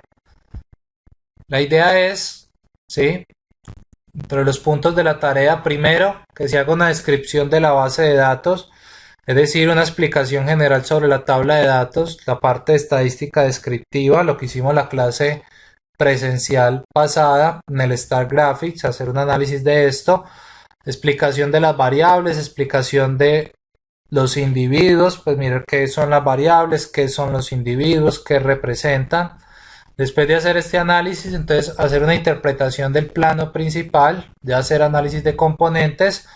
La idea es, ¿sí? Entre los puntos de la tarea, primero, que se haga una descripción de la base de datos, es decir, una explicación general sobre la tabla de datos, la parte de estadística descriptiva, lo que hicimos en la clase presencial pasada en el Star Graphics, hacer un análisis de esto, explicación de las variables, explicación de los individuos, pues mirar qué son las variables, qué son los individuos, qué representan. Después de hacer este análisis, entonces hacer una interpretación del plano principal, de hacer análisis de componentes,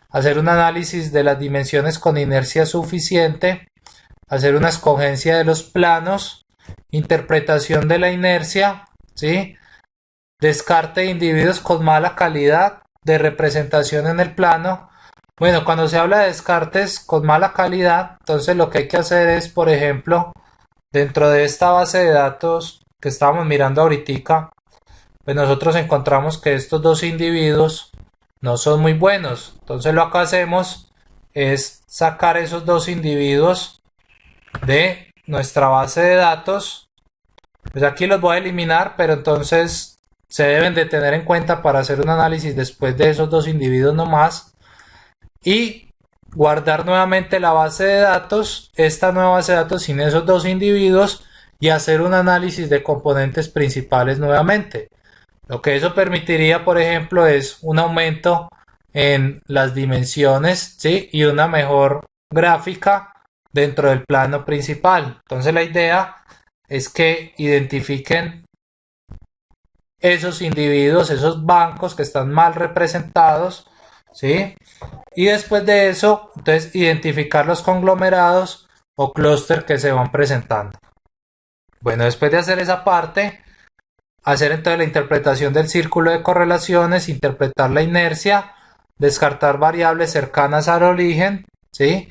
hacer un análisis de las dimensiones con inercia suficiente, hacer una escogencia de los planos, interpretación de la inercia, ¿sí? Descarte de individuos con mala calidad de representación en el plano. Bueno, cuando se habla de descartes con mala calidad, entonces lo que hay que hacer es, por ejemplo, dentro de esta base de datos que estábamos mirando ahorita, pues nosotros encontramos que estos dos individuos no son muy buenos. Entonces lo que hacemos es sacar esos dos individuos de nuestra base de datos. Pues aquí los voy a eliminar, pero entonces se deben de tener en cuenta para hacer un análisis después de esos dos individuos nomás. Y guardar nuevamente la base de datos, esta nueva base de datos sin esos dos individuos, y hacer un análisis de componentes principales nuevamente. Lo que eso permitiría, por ejemplo, es un aumento en las dimensiones, ¿sí? Y una mejor gráfica dentro del plano principal. Entonces la idea es que identifiquen esos individuos, esos bancos que están mal representados, ¿sí? Y después de eso, entonces identificar los conglomerados o clúster que se van presentando. Bueno, después de hacer esa parte, hacer entonces la interpretación del círculo de correlaciones, interpretar la inercia, descartar variables cercanas al origen, ¿sí?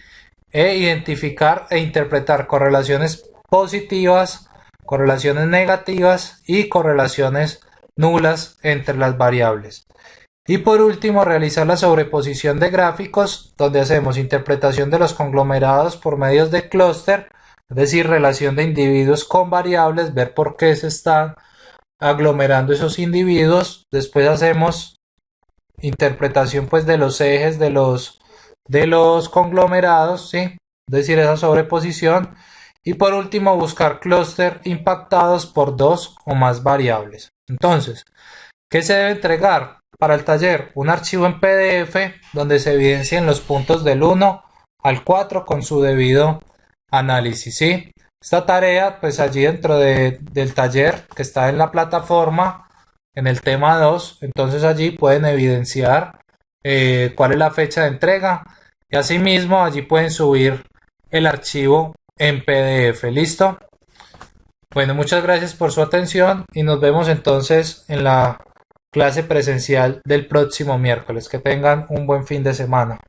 E identificar e interpretar correlaciones positivas, correlaciones negativas y correlaciones nulas entre las variables. Y por último, realizar la sobreposición de gráficos, donde hacemos interpretación de los conglomerados por medios de clúster, es decir, relación de individuos con variables, ver por qué se están aglomerando esos individuos. Después hacemos interpretación pues de los ejes de los conglomerados, ¿sí? Es decir, esa sobreposición. Y por último, buscar clúster impactados por dos o más variables. Entonces, ¿qué se debe entregar para el taller? Un archivo en PDF donde se evidencien los puntos del 1 al 4 con su debido análisis, ¿sí? Esta tarea, pues allí dentro del taller que está en la plataforma, en el tema 2, entonces allí pueden evidenciar cuál es la fecha de entrega y asimismo allí pueden subir el archivo en PDF. ¿Listo? Bueno, muchas gracias por su atención y nos vemos entonces en la clase presencial del próximo miércoles. Que tengan un buen fin de semana.